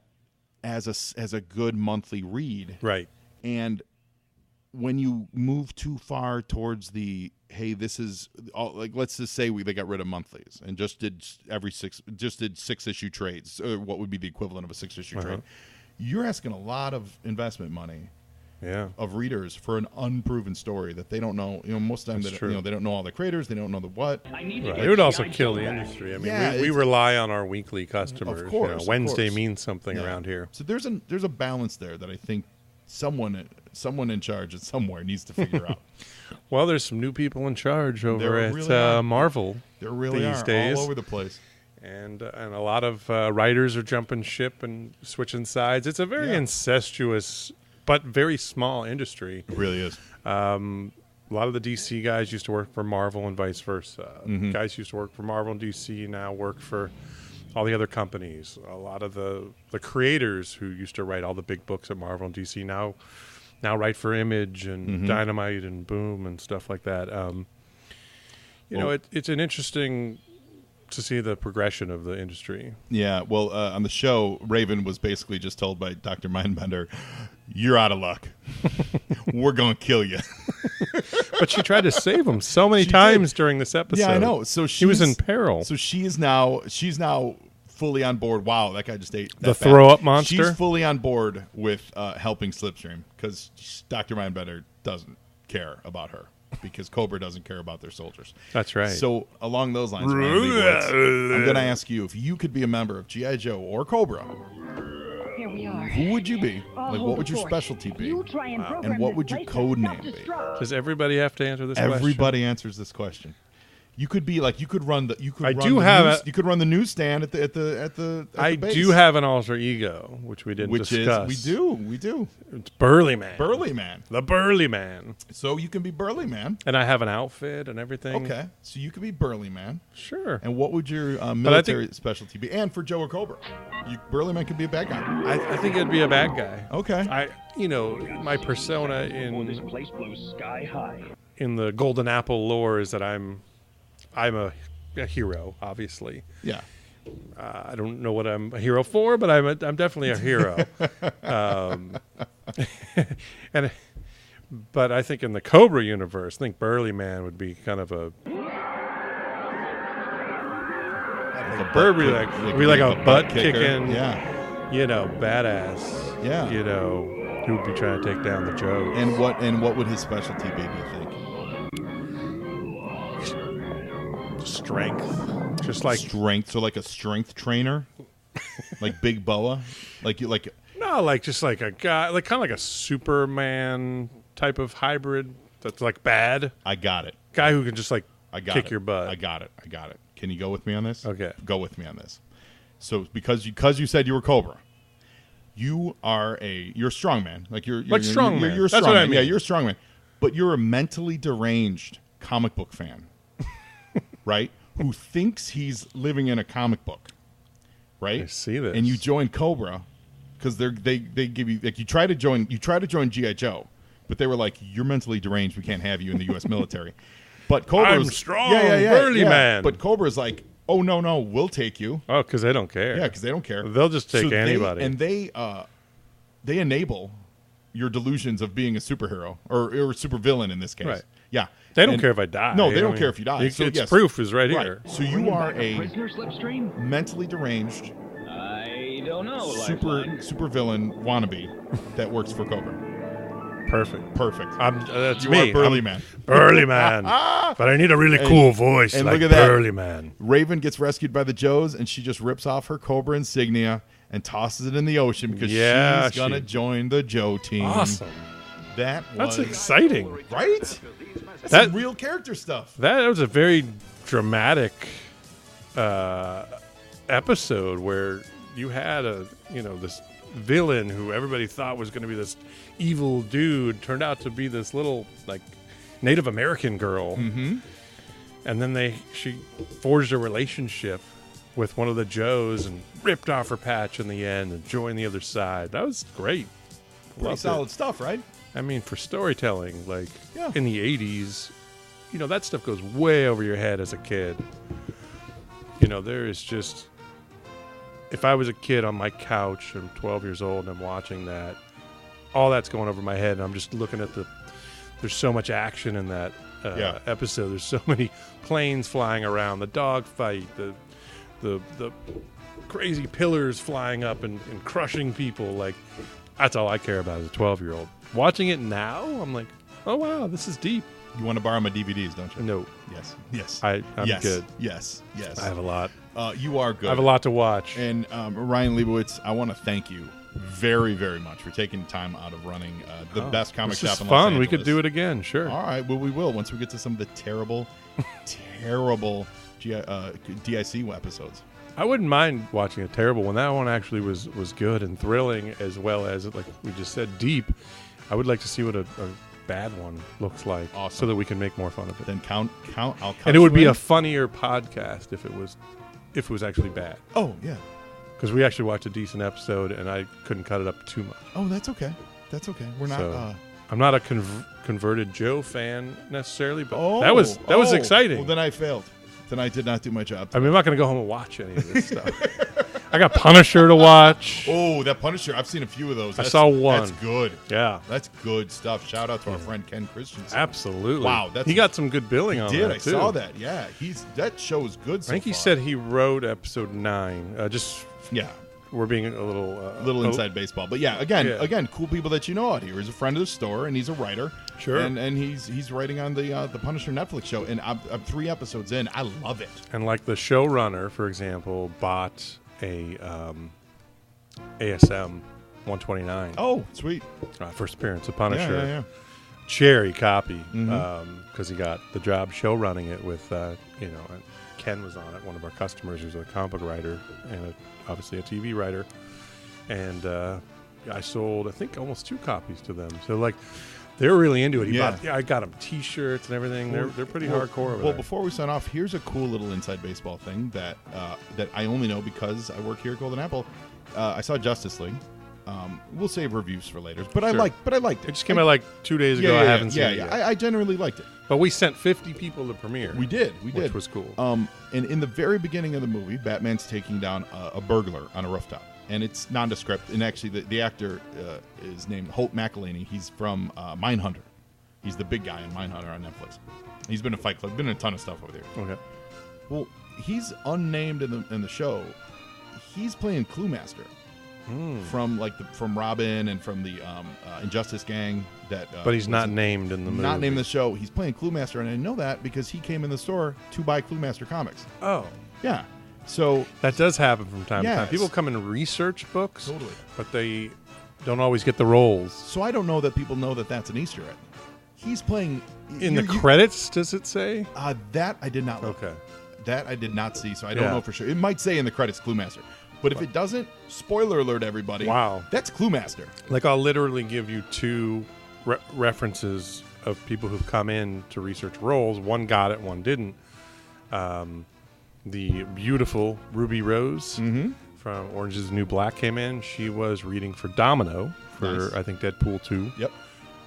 [SPEAKER 1] as a good monthly read.
[SPEAKER 2] Right.
[SPEAKER 1] And when you move too far towards the hey, this is all, like, let's just say they got rid of monthlies and just did 6 issue trades, or what would be the equivalent of a 6 issue trade. You're asking a lot of investment money.
[SPEAKER 2] Yeah.
[SPEAKER 1] Of readers for an unproven story that they don't know. Most of the time, they don't know all the creators. They don't know the what.
[SPEAKER 2] Right. It would also kill the industry. I mean, we rely on our weekly customers.
[SPEAKER 1] Of course,
[SPEAKER 2] Wednesday means something around here.
[SPEAKER 1] So there's a balance there that I think someone in charge at somewhere needs to figure out.
[SPEAKER 2] Well, there's some new people in charge over at
[SPEAKER 1] really
[SPEAKER 2] Marvel.
[SPEAKER 1] There really
[SPEAKER 2] these
[SPEAKER 1] are
[SPEAKER 2] days.
[SPEAKER 1] all over the place.
[SPEAKER 2] And a lot of writers are jumping ship and switching sides. It's a very incestuous but very small industry.
[SPEAKER 1] It really is.
[SPEAKER 2] A lot of the DC guys used to work for Marvel and vice versa. Guys used to work for Marvel and DC now work for all the other companies. A lot of the creators who used to write all the big books at Marvel and DC now write for Image and Dynamite and Boom and stuff like that. It's an interesting to see the progression of the industry.
[SPEAKER 1] Yeah, well, on the show, Raven was basically just told by Dr. Mindbender, you're out of luck. We're going to kill you.
[SPEAKER 2] But she tried to save him so many times during this episode.
[SPEAKER 1] Yeah, I know. So
[SPEAKER 2] he was in peril.
[SPEAKER 1] So she's now fully on board. Wow, that guy just ate
[SPEAKER 2] the throw-up monster.
[SPEAKER 1] She's fully on board with helping Slipstream because Dr. Mindbender doesn't care about her. Because Cobra doesn't care about their soldiers.
[SPEAKER 2] That's right.
[SPEAKER 1] So along those lines, Ryan Liebowitz, I'm going to ask you, if you could be a member of G.I. Joe or Cobra,
[SPEAKER 6] Here we are.
[SPEAKER 1] who would you be? Like, what would your specialty be? And what would your code name be?
[SPEAKER 2] Does everybody have to answer this question?
[SPEAKER 1] Everybody answers this question. You could be like, you could run the newsstand at the
[SPEAKER 2] I
[SPEAKER 1] base.
[SPEAKER 2] do have an alter ego, which we didn't discuss.
[SPEAKER 1] We do.
[SPEAKER 2] It's Burly Man.
[SPEAKER 1] Burly Man.
[SPEAKER 2] The Burly Man.
[SPEAKER 1] So you can be Burly Man.
[SPEAKER 2] And I have an outfit and everything.
[SPEAKER 1] Okay. So you could be Burly Man.
[SPEAKER 2] Sure.
[SPEAKER 1] And what would your military specialty be? And for Joe or Cobra, Burly Man could be a bad guy.
[SPEAKER 2] I think it'd be a bad guy.
[SPEAKER 1] Okay.
[SPEAKER 2] My persona
[SPEAKER 3] This place blows sky high.
[SPEAKER 2] in the Golden Apple lore is that I'm a hero, obviously.
[SPEAKER 1] Yeah.
[SPEAKER 2] I don't know what I'm a hero for, but I'm definitely a hero. But I think in the Cobra universe, I think Burly Man would be kind of a butt kicking, badass.
[SPEAKER 1] Yeah.
[SPEAKER 2] Who would be trying to take down the Joes.
[SPEAKER 1] And what would his specialty be, do you think?
[SPEAKER 2] Strength. Just like
[SPEAKER 1] strength, so like a strength trainer? Like Big Boa?
[SPEAKER 2] No, just like a guy, like kind of like a Superman type of hybrid that's like bad.
[SPEAKER 1] I got it.
[SPEAKER 2] Guy who can just kick your butt.
[SPEAKER 1] I got it. Can you go with me on this?
[SPEAKER 2] Okay.
[SPEAKER 1] Go with me on this. So because you said you were Cobra, you're a strongman. You're
[SPEAKER 2] strongman.
[SPEAKER 1] You're a
[SPEAKER 2] That's
[SPEAKER 1] strongman.
[SPEAKER 2] what I mean.
[SPEAKER 1] Yeah, you're a strongman. But you're a mentally deranged comic book fan. Right? Who thinks he's living in a comic book. Right?
[SPEAKER 2] I see this.
[SPEAKER 1] And you join Cobra because they give you, like, you try to join G.I. Joe, but they were like, you're mentally deranged, we can't have you in the US military. But Cobra's
[SPEAKER 2] I'm strong, Burly Man.
[SPEAKER 1] But Cobra's like, oh no, we'll take you.
[SPEAKER 2] Oh, because they don't care.
[SPEAKER 1] Yeah, because they don't care.
[SPEAKER 2] They'll just take anybody.
[SPEAKER 1] They enable your delusions of being a superhero or a supervillain in this case.
[SPEAKER 2] Right.
[SPEAKER 1] Yeah.
[SPEAKER 2] They don't care if I die.
[SPEAKER 1] No, they don't care if you die.
[SPEAKER 2] So proof is right here.
[SPEAKER 1] So you are a
[SPEAKER 3] Prisoner Slipstream?
[SPEAKER 1] mentally deranged
[SPEAKER 3] I don't know.
[SPEAKER 1] super villain wannabe that works for Cobra.
[SPEAKER 2] Perfect. That's
[SPEAKER 1] You
[SPEAKER 2] me.
[SPEAKER 1] are Burly Man.
[SPEAKER 2] Burly Man. But I need a really cool voice
[SPEAKER 1] and
[SPEAKER 2] like
[SPEAKER 1] look at that.
[SPEAKER 2] Burly Man.
[SPEAKER 1] Raven gets rescued by the Joes, and she just rips off her Cobra insignia and tosses it in the ocean because she's going to join the Joe team.
[SPEAKER 2] Awesome.
[SPEAKER 1] That's
[SPEAKER 2] exciting.
[SPEAKER 1] Right? That's some real character stuff.
[SPEAKER 2] That was a very dramatic episode where you had this villain who everybody thought was going to be this evil dude turned out to be this little like Native American girl.
[SPEAKER 1] Mm-hmm.
[SPEAKER 2] And then she forged a relationship with one of the Joes and ripped off her patch in the end and joined the other side. That was great.
[SPEAKER 1] Pretty
[SPEAKER 2] Loved
[SPEAKER 1] solid
[SPEAKER 2] it.
[SPEAKER 1] stuff, right?
[SPEAKER 2] I mean, for storytelling, like
[SPEAKER 1] Yeah.
[SPEAKER 2] in the 80s, that stuff goes way over your head as a kid. There is just, if I was a kid on my couch, I'm 12 years old and I'm watching that, all that's going over my head and I'm just looking at there's so much action in that episode. There's so many planes flying around, the dog fight, the crazy pillars flying up and crushing people. Like, that's all I care about as a 12-year-old. Watching it now, I'm like, oh, wow, this is deep.
[SPEAKER 1] You want to borrow my DVDs, don't you?
[SPEAKER 2] No.
[SPEAKER 1] Yes.
[SPEAKER 2] I'm
[SPEAKER 1] yes.
[SPEAKER 2] good.
[SPEAKER 1] Yes.
[SPEAKER 2] I have a lot.
[SPEAKER 1] You are good.
[SPEAKER 2] I have a lot to watch.
[SPEAKER 1] And Ryan Liebowitz, I want to thank you very, very much for taking time out of running the best comic shop
[SPEAKER 2] This is
[SPEAKER 1] in Los
[SPEAKER 2] fun.
[SPEAKER 1] Angeles.
[SPEAKER 2] We could do it again. Sure.
[SPEAKER 1] All right. Well, we will once we get to some of the terrible DIC episodes.
[SPEAKER 2] I wouldn't mind watching a terrible one. That one actually was good and thrilling, as well as, like we just said, deep. I would like to see what a bad one looks like,
[SPEAKER 1] Awesome.
[SPEAKER 2] so that we can make more fun of it.
[SPEAKER 1] Then count. I'll count.
[SPEAKER 2] And it would
[SPEAKER 1] you
[SPEAKER 2] be
[SPEAKER 1] in.
[SPEAKER 2] a funnier podcast if it was actually bad.
[SPEAKER 1] Oh yeah.
[SPEAKER 2] Because we actually watched a decent episode, and I couldn't cut it up too much.
[SPEAKER 1] Oh, that's okay. That's okay. We're not.
[SPEAKER 2] So, I'm not a converted Joe fan necessarily, but
[SPEAKER 1] Oh,
[SPEAKER 2] that was exciting.
[SPEAKER 1] Well, then I failed. Then I did not do my job.
[SPEAKER 2] I mean, I'm not going to go home and watch any of this stuff. I got Punisher to watch.
[SPEAKER 1] Oh, that Punisher! I've seen a few of those.
[SPEAKER 2] I saw one.
[SPEAKER 1] That's good.
[SPEAKER 2] Yeah,
[SPEAKER 1] That's good stuff. Shout out to our friend Ken Christensen.
[SPEAKER 2] absolutely.
[SPEAKER 1] Wow,
[SPEAKER 2] he got some good billing on
[SPEAKER 1] Did
[SPEAKER 2] that
[SPEAKER 1] I
[SPEAKER 2] too.
[SPEAKER 1] saw that? Yeah, that show is good. So
[SPEAKER 2] I think he
[SPEAKER 1] far.
[SPEAKER 2] said he wrote episode 9.
[SPEAKER 1] Yeah,
[SPEAKER 2] We're being a little
[SPEAKER 1] inside baseball, but yeah, again, cool people that you know out here. He's a friend of the store, and he's a writer.
[SPEAKER 2] Sure.
[SPEAKER 1] and he's writing on the Punisher Netflix show, and I'm 3 episodes in. I love it.
[SPEAKER 2] And like the showrunner, for example, bought a ASM 129.
[SPEAKER 1] Oh, sweet.
[SPEAKER 2] First appearance of Punisher.
[SPEAKER 1] Yeah.
[SPEAKER 2] Cherry copy,
[SPEAKER 1] Mm-hmm.
[SPEAKER 2] because he got the job show running it with, Ken was on it, one of our customers who's a comic book writer and obviously a TV writer. And I sold, I think, almost 2 copies to them. So, like, they were really into it. I got them T-shirts and everything. They're pretty hardcore over
[SPEAKER 1] Well,
[SPEAKER 2] there.
[SPEAKER 1] before we sign off, here's a cool little inside baseball thing that I only know because I work here at Golden Apple. I saw Justice League. We'll save reviews for later, but I
[SPEAKER 2] Sure.
[SPEAKER 1] liked it.
[SPEAKER 2] It just came out like 2 days ago. I haven't seen it
[SPEAKER 1] yeah.
[SPEAKER 2] yet.
[SPEAKER 1] I generally liked it.
[SPEAKER 2] But we sent 50 people to premiere.
[SPEAKER 1] We did,
[SPEAKER 2] which was cool.
[SPEAKER 1] And in the very beginning of the movie, Batman's taking down a burglar on a rooftop, and it's nondescript. And actually, the actor is named Holt McElhaney. He's from Mindhunter. He's the big guy in Mindhunter on Netflix. He's been in Fight Club, been in a ton of stuff over there.
[SPEAKER 2] Okay.
[SPEAKER 1] Well, he's unnamed in the show. He's playing Clue Master from from Robin and from the Injustice gang.
[SPEAKER 2] But he's not named in the movie.
[SPEAKER 1] Not named in the show. He's playing Clue Master, and I know that because he came in the store to buy Clue Master comics.
[SPEAKER 2] Oh.
[SPEAKER 1] Yeah. So
[SPEAKER 2] That does happen from time to time.
[SPEAKER 1] Yes.
[SPEAKER 2] People come and research books,
[SPEAKER 1] Totally.
[SPEAKER 2] but they don't always get the roles.
[SPEAKER 1] So I don't know that people know that that's an Easter egg. He's playing
[SPEAKER 2] In the credits, does it say?
[SPEAKER 1] That I did not look.
[SPEAKER 2] Okay.
[SPEAKER 1] That I did not see, so I don't
[SPEAKER 2] Yeah.
[SPEAKER 1] know for sure. It might say in the credits Clue Master, but if it doesn't, spoiler alert, everybody.
[SPEAKER 2] Wow.
[SPEAKER 1] That's Clue Master.
[SPEAKER 2] Like, I'll literally give you 2 references of people who've come in to research roles. One got it, one didn't. The beautiful Ruby Rose from Orange is the New Black came in. She was reading for Domino for,
[SPEAKER 1] Nice.
[SPEAKER 2] I think, Deadpool 2.
[SPEAKER 1] Yep.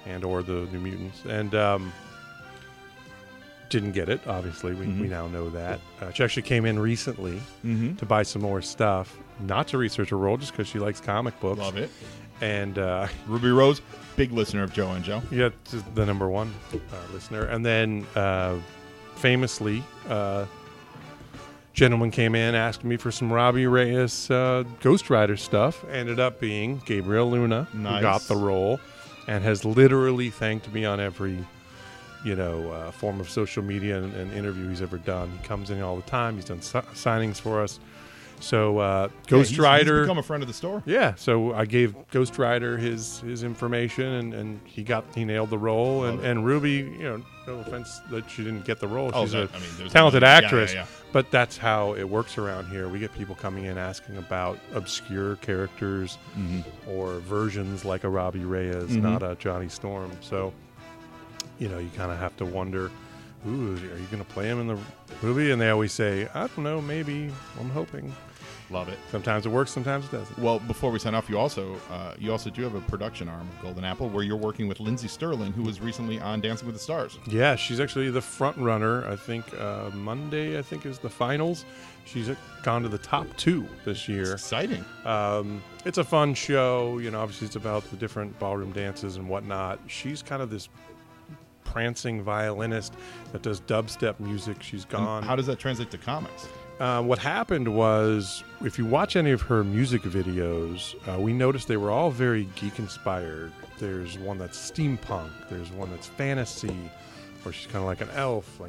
[SPEAKER 2] And or the New Mutants. And didn't get it, obviously. We now know that. She actually came in recently to buy some more stuff. Not to research a role, just because she likes comic books.
[SPEAKER 1] Love it.
[SPEAKER 2] And
[SPEAKER 1] Ruby Rose, big listener of Joe and Joe.
[SPEAKER 2] yeah, just the number 1 listener. And then famously, gentleman came in, asked me for some Robbie Reyes Ghost Rider stuff. Ended up being Gabriel Luna,
[SPEAKER 1] Nice.
[SPEAKER 2] who got the role, and has literally thanked me on every form of social media and interview he's ever done. He comes in all the time. He's done signings for us. So Ghost Rider,
[SPEAKER 1] he's become a friend of the store.
[SPEAKER 2] yeah. So I gave Ghost Rider his information, and he nailed the role. And Ruby, no offense that she didn't get the role. She's a talented actress, but that's how it works around here. We get people coming in asking about obscure characters or versions like a Robbie Reyes, not a Johnny Storm. So you kind of have to wonder, ooh, are you going to play him in the movie? And they always say, I don't know, maybe. I'm hoping.
[SPEAKER 1] Love it.
[SPEAKER 2] Sometimes it works, sometimes it doesn't.
[SPEAKER 1] Well, before we sign off, you also do have a production arm of Golden Apple where you're working with Lindsay Sterling, who was recently on Dancing with the Stars. Yeah,
[SPEAKER 2] she's actually the front runner. I think Monday, is the finals. She's gone to the top 2 this year.
[SPEAKER 1] It's exciting.
[SPEAKER 2] It's a fun show. Obviously it's about the different ballroom dances and whatnot. She's kind of this prancing violinist that does dubstep music. She's gone.
[SPEAKER 1] And how does that translate to comics?
[SPEAKER 2] What happened was, if you watch any of her music videos, we noticed they were all very geek-inspired. There's one that's steampunk. There's one that's fantasy, where she's kind of like an elf.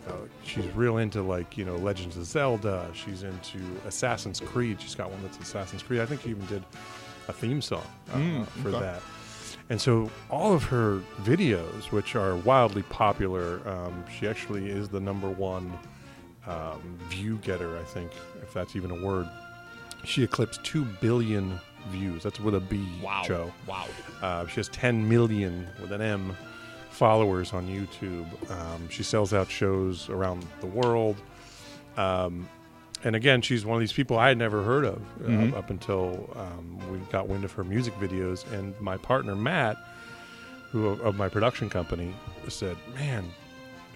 [SPEAKER 2] She's real into Legends of Zelda. She's into Assassin's Creed. She's got one that's Assassin's Creed. I think she even did a theme song for that. And so all of her videos, which are wildly popular, she actually is the #1 view getter, I think, if that's even a word. She eclipsed 2 billion views. That's with a B, Joe.
[SPEAKER 1] Wow.
[SPEAKER 2] She has 10 million, with an M, followers on YouTube. She sells out shows around the world. And again, she's one of these people I had never heard of up until we got wind of her music videos. And my partner, Matt, of my production company, said, man,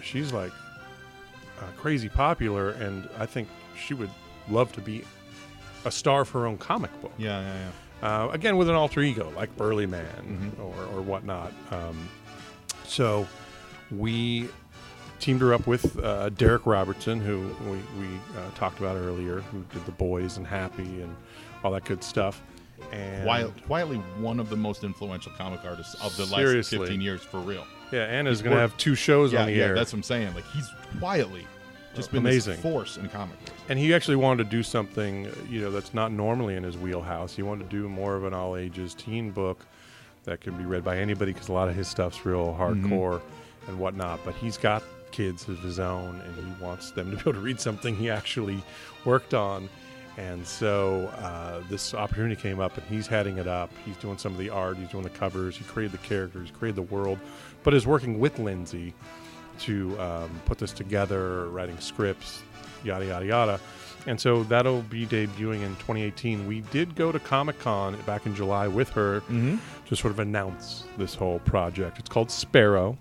[SPEAKER 2] she's crazy popular, and I think she would love to be a star of her own comic book.
[SPEAKER 1] Yeah.
[SPEAKER 2] Again, with an alter ego like Burly Man or whatnot. So we teamed her up with Derek Robertson, who we talked about earlier, who did The Boys and Happy and all that good stuff. And
[SPEAKER 1] quietly one of the most influential comic artists of the last 15 years, for real.
[SPEAKER 2] Yeah, Anna's going to have 2 shows on the air.
[SPEAKER 1] Yeah, that's what I'm saying. He's quietly just been
[SPEAKER 2] amazing.
[SPEAKER 1] This force in comic books.
[SPEAKER 2] And he actually wanted to do something, that's not normally in his wheelhouse. He wanted to do more of an all-ages teen book that can be read by anybody, because a lot of his stuff's real hardcore and whatnot. But he's got kids of his own, and he wants them to be able to read something he actually worked on. And so this opportunity came up, and he's heading it up. He's doing some of the art. He's doing the covers. He created the characters. He created the world, but is working with Lindsay to put this together, writing scripts, yada, yada, yada. And so that'll be debuting in 2018. We did go to Comic-Con back in July with her to sort of announce this whole project. It's called Sparrow.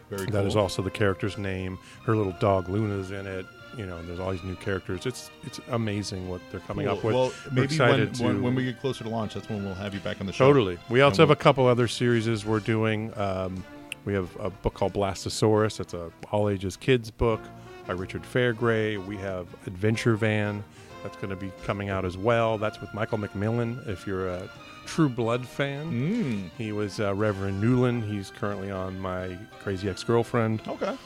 [SPEAKER 1] Very cool.
[SPEAKER 2] That is also the character's name. Her little dog Luna's in it. There's all these new characters. It's amazing what they're coming up with.
[SPEAKER 1] Well, maybe when we get closer to launch, that's when we'll have you back on the show.
[SPEAKER 2] Totally. We also have a couple other series we're doing. We have a book called Blastosaurus. It's a all-ages kids book by Richard Fairgray. We have Adventure Van. That's going to be coming out as well. That's with Michael McMillan, if you're a True Blood fan. He was Reverend Newland. He's currently on My Crazy Ex-Girlfriend.
[SPEAKER 1] Okay.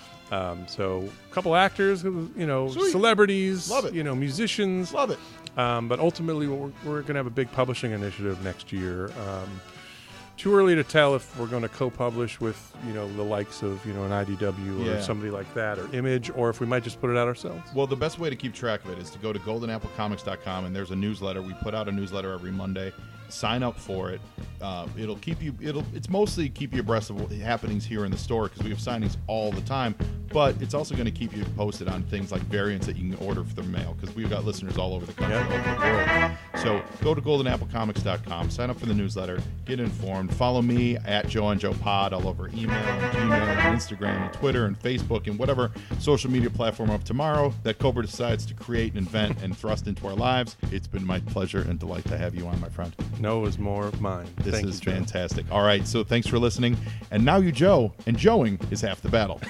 [SPEAKER 2] So a couple actors,
[SPEAKER 1] Sweet.
[SPEAKER 2] Celebrities,
[SPEAKER 1] Love it.
[SPEAKER 2] Musicians.
[SPEAKER 1] Love it.
[SPEAKER 2] But ultimately, we're going to have a big publishing initiative next year. Too early to tell if we're going to co-publish with, the likes of, an IDW or somebody like that, or Image, or if we might just put it out ourselves.
[SPEAKER 1] Well, the best way to keep track of it is to go to goldenapplecomics.com, and there's a newsletter. We put out a newsletter every Monday. Sign up for it. It's mostly keep you abreast of what happenings here in the store, because we have signings all the time, but it's also going to keep you posted on things like variants that you can order for the mail, because we've got listeners all over the country, all over the world. So go to goldenapplecomics.com, sign up for the newsletter, get informed. Follow me at Joe and Joe Pod all over email and Gmail and Instagram and Twitter and Facebook and whatever social media platform of tomorrow that Cobra decides to create and invent and thrust into our lives. It's been my pleasure and delight to have you on, my friend.
[SPEAKER 2] No is more of mine.
[SPEAKER 1] This
[SPEAKER 2] Thank
[SPEAKER 1] is
[SPEAKER 2] you, Joe.
[SPEAKER 1] fantastic. All right, so thanks for listening. And now you Joe, and Joeing is half the battle.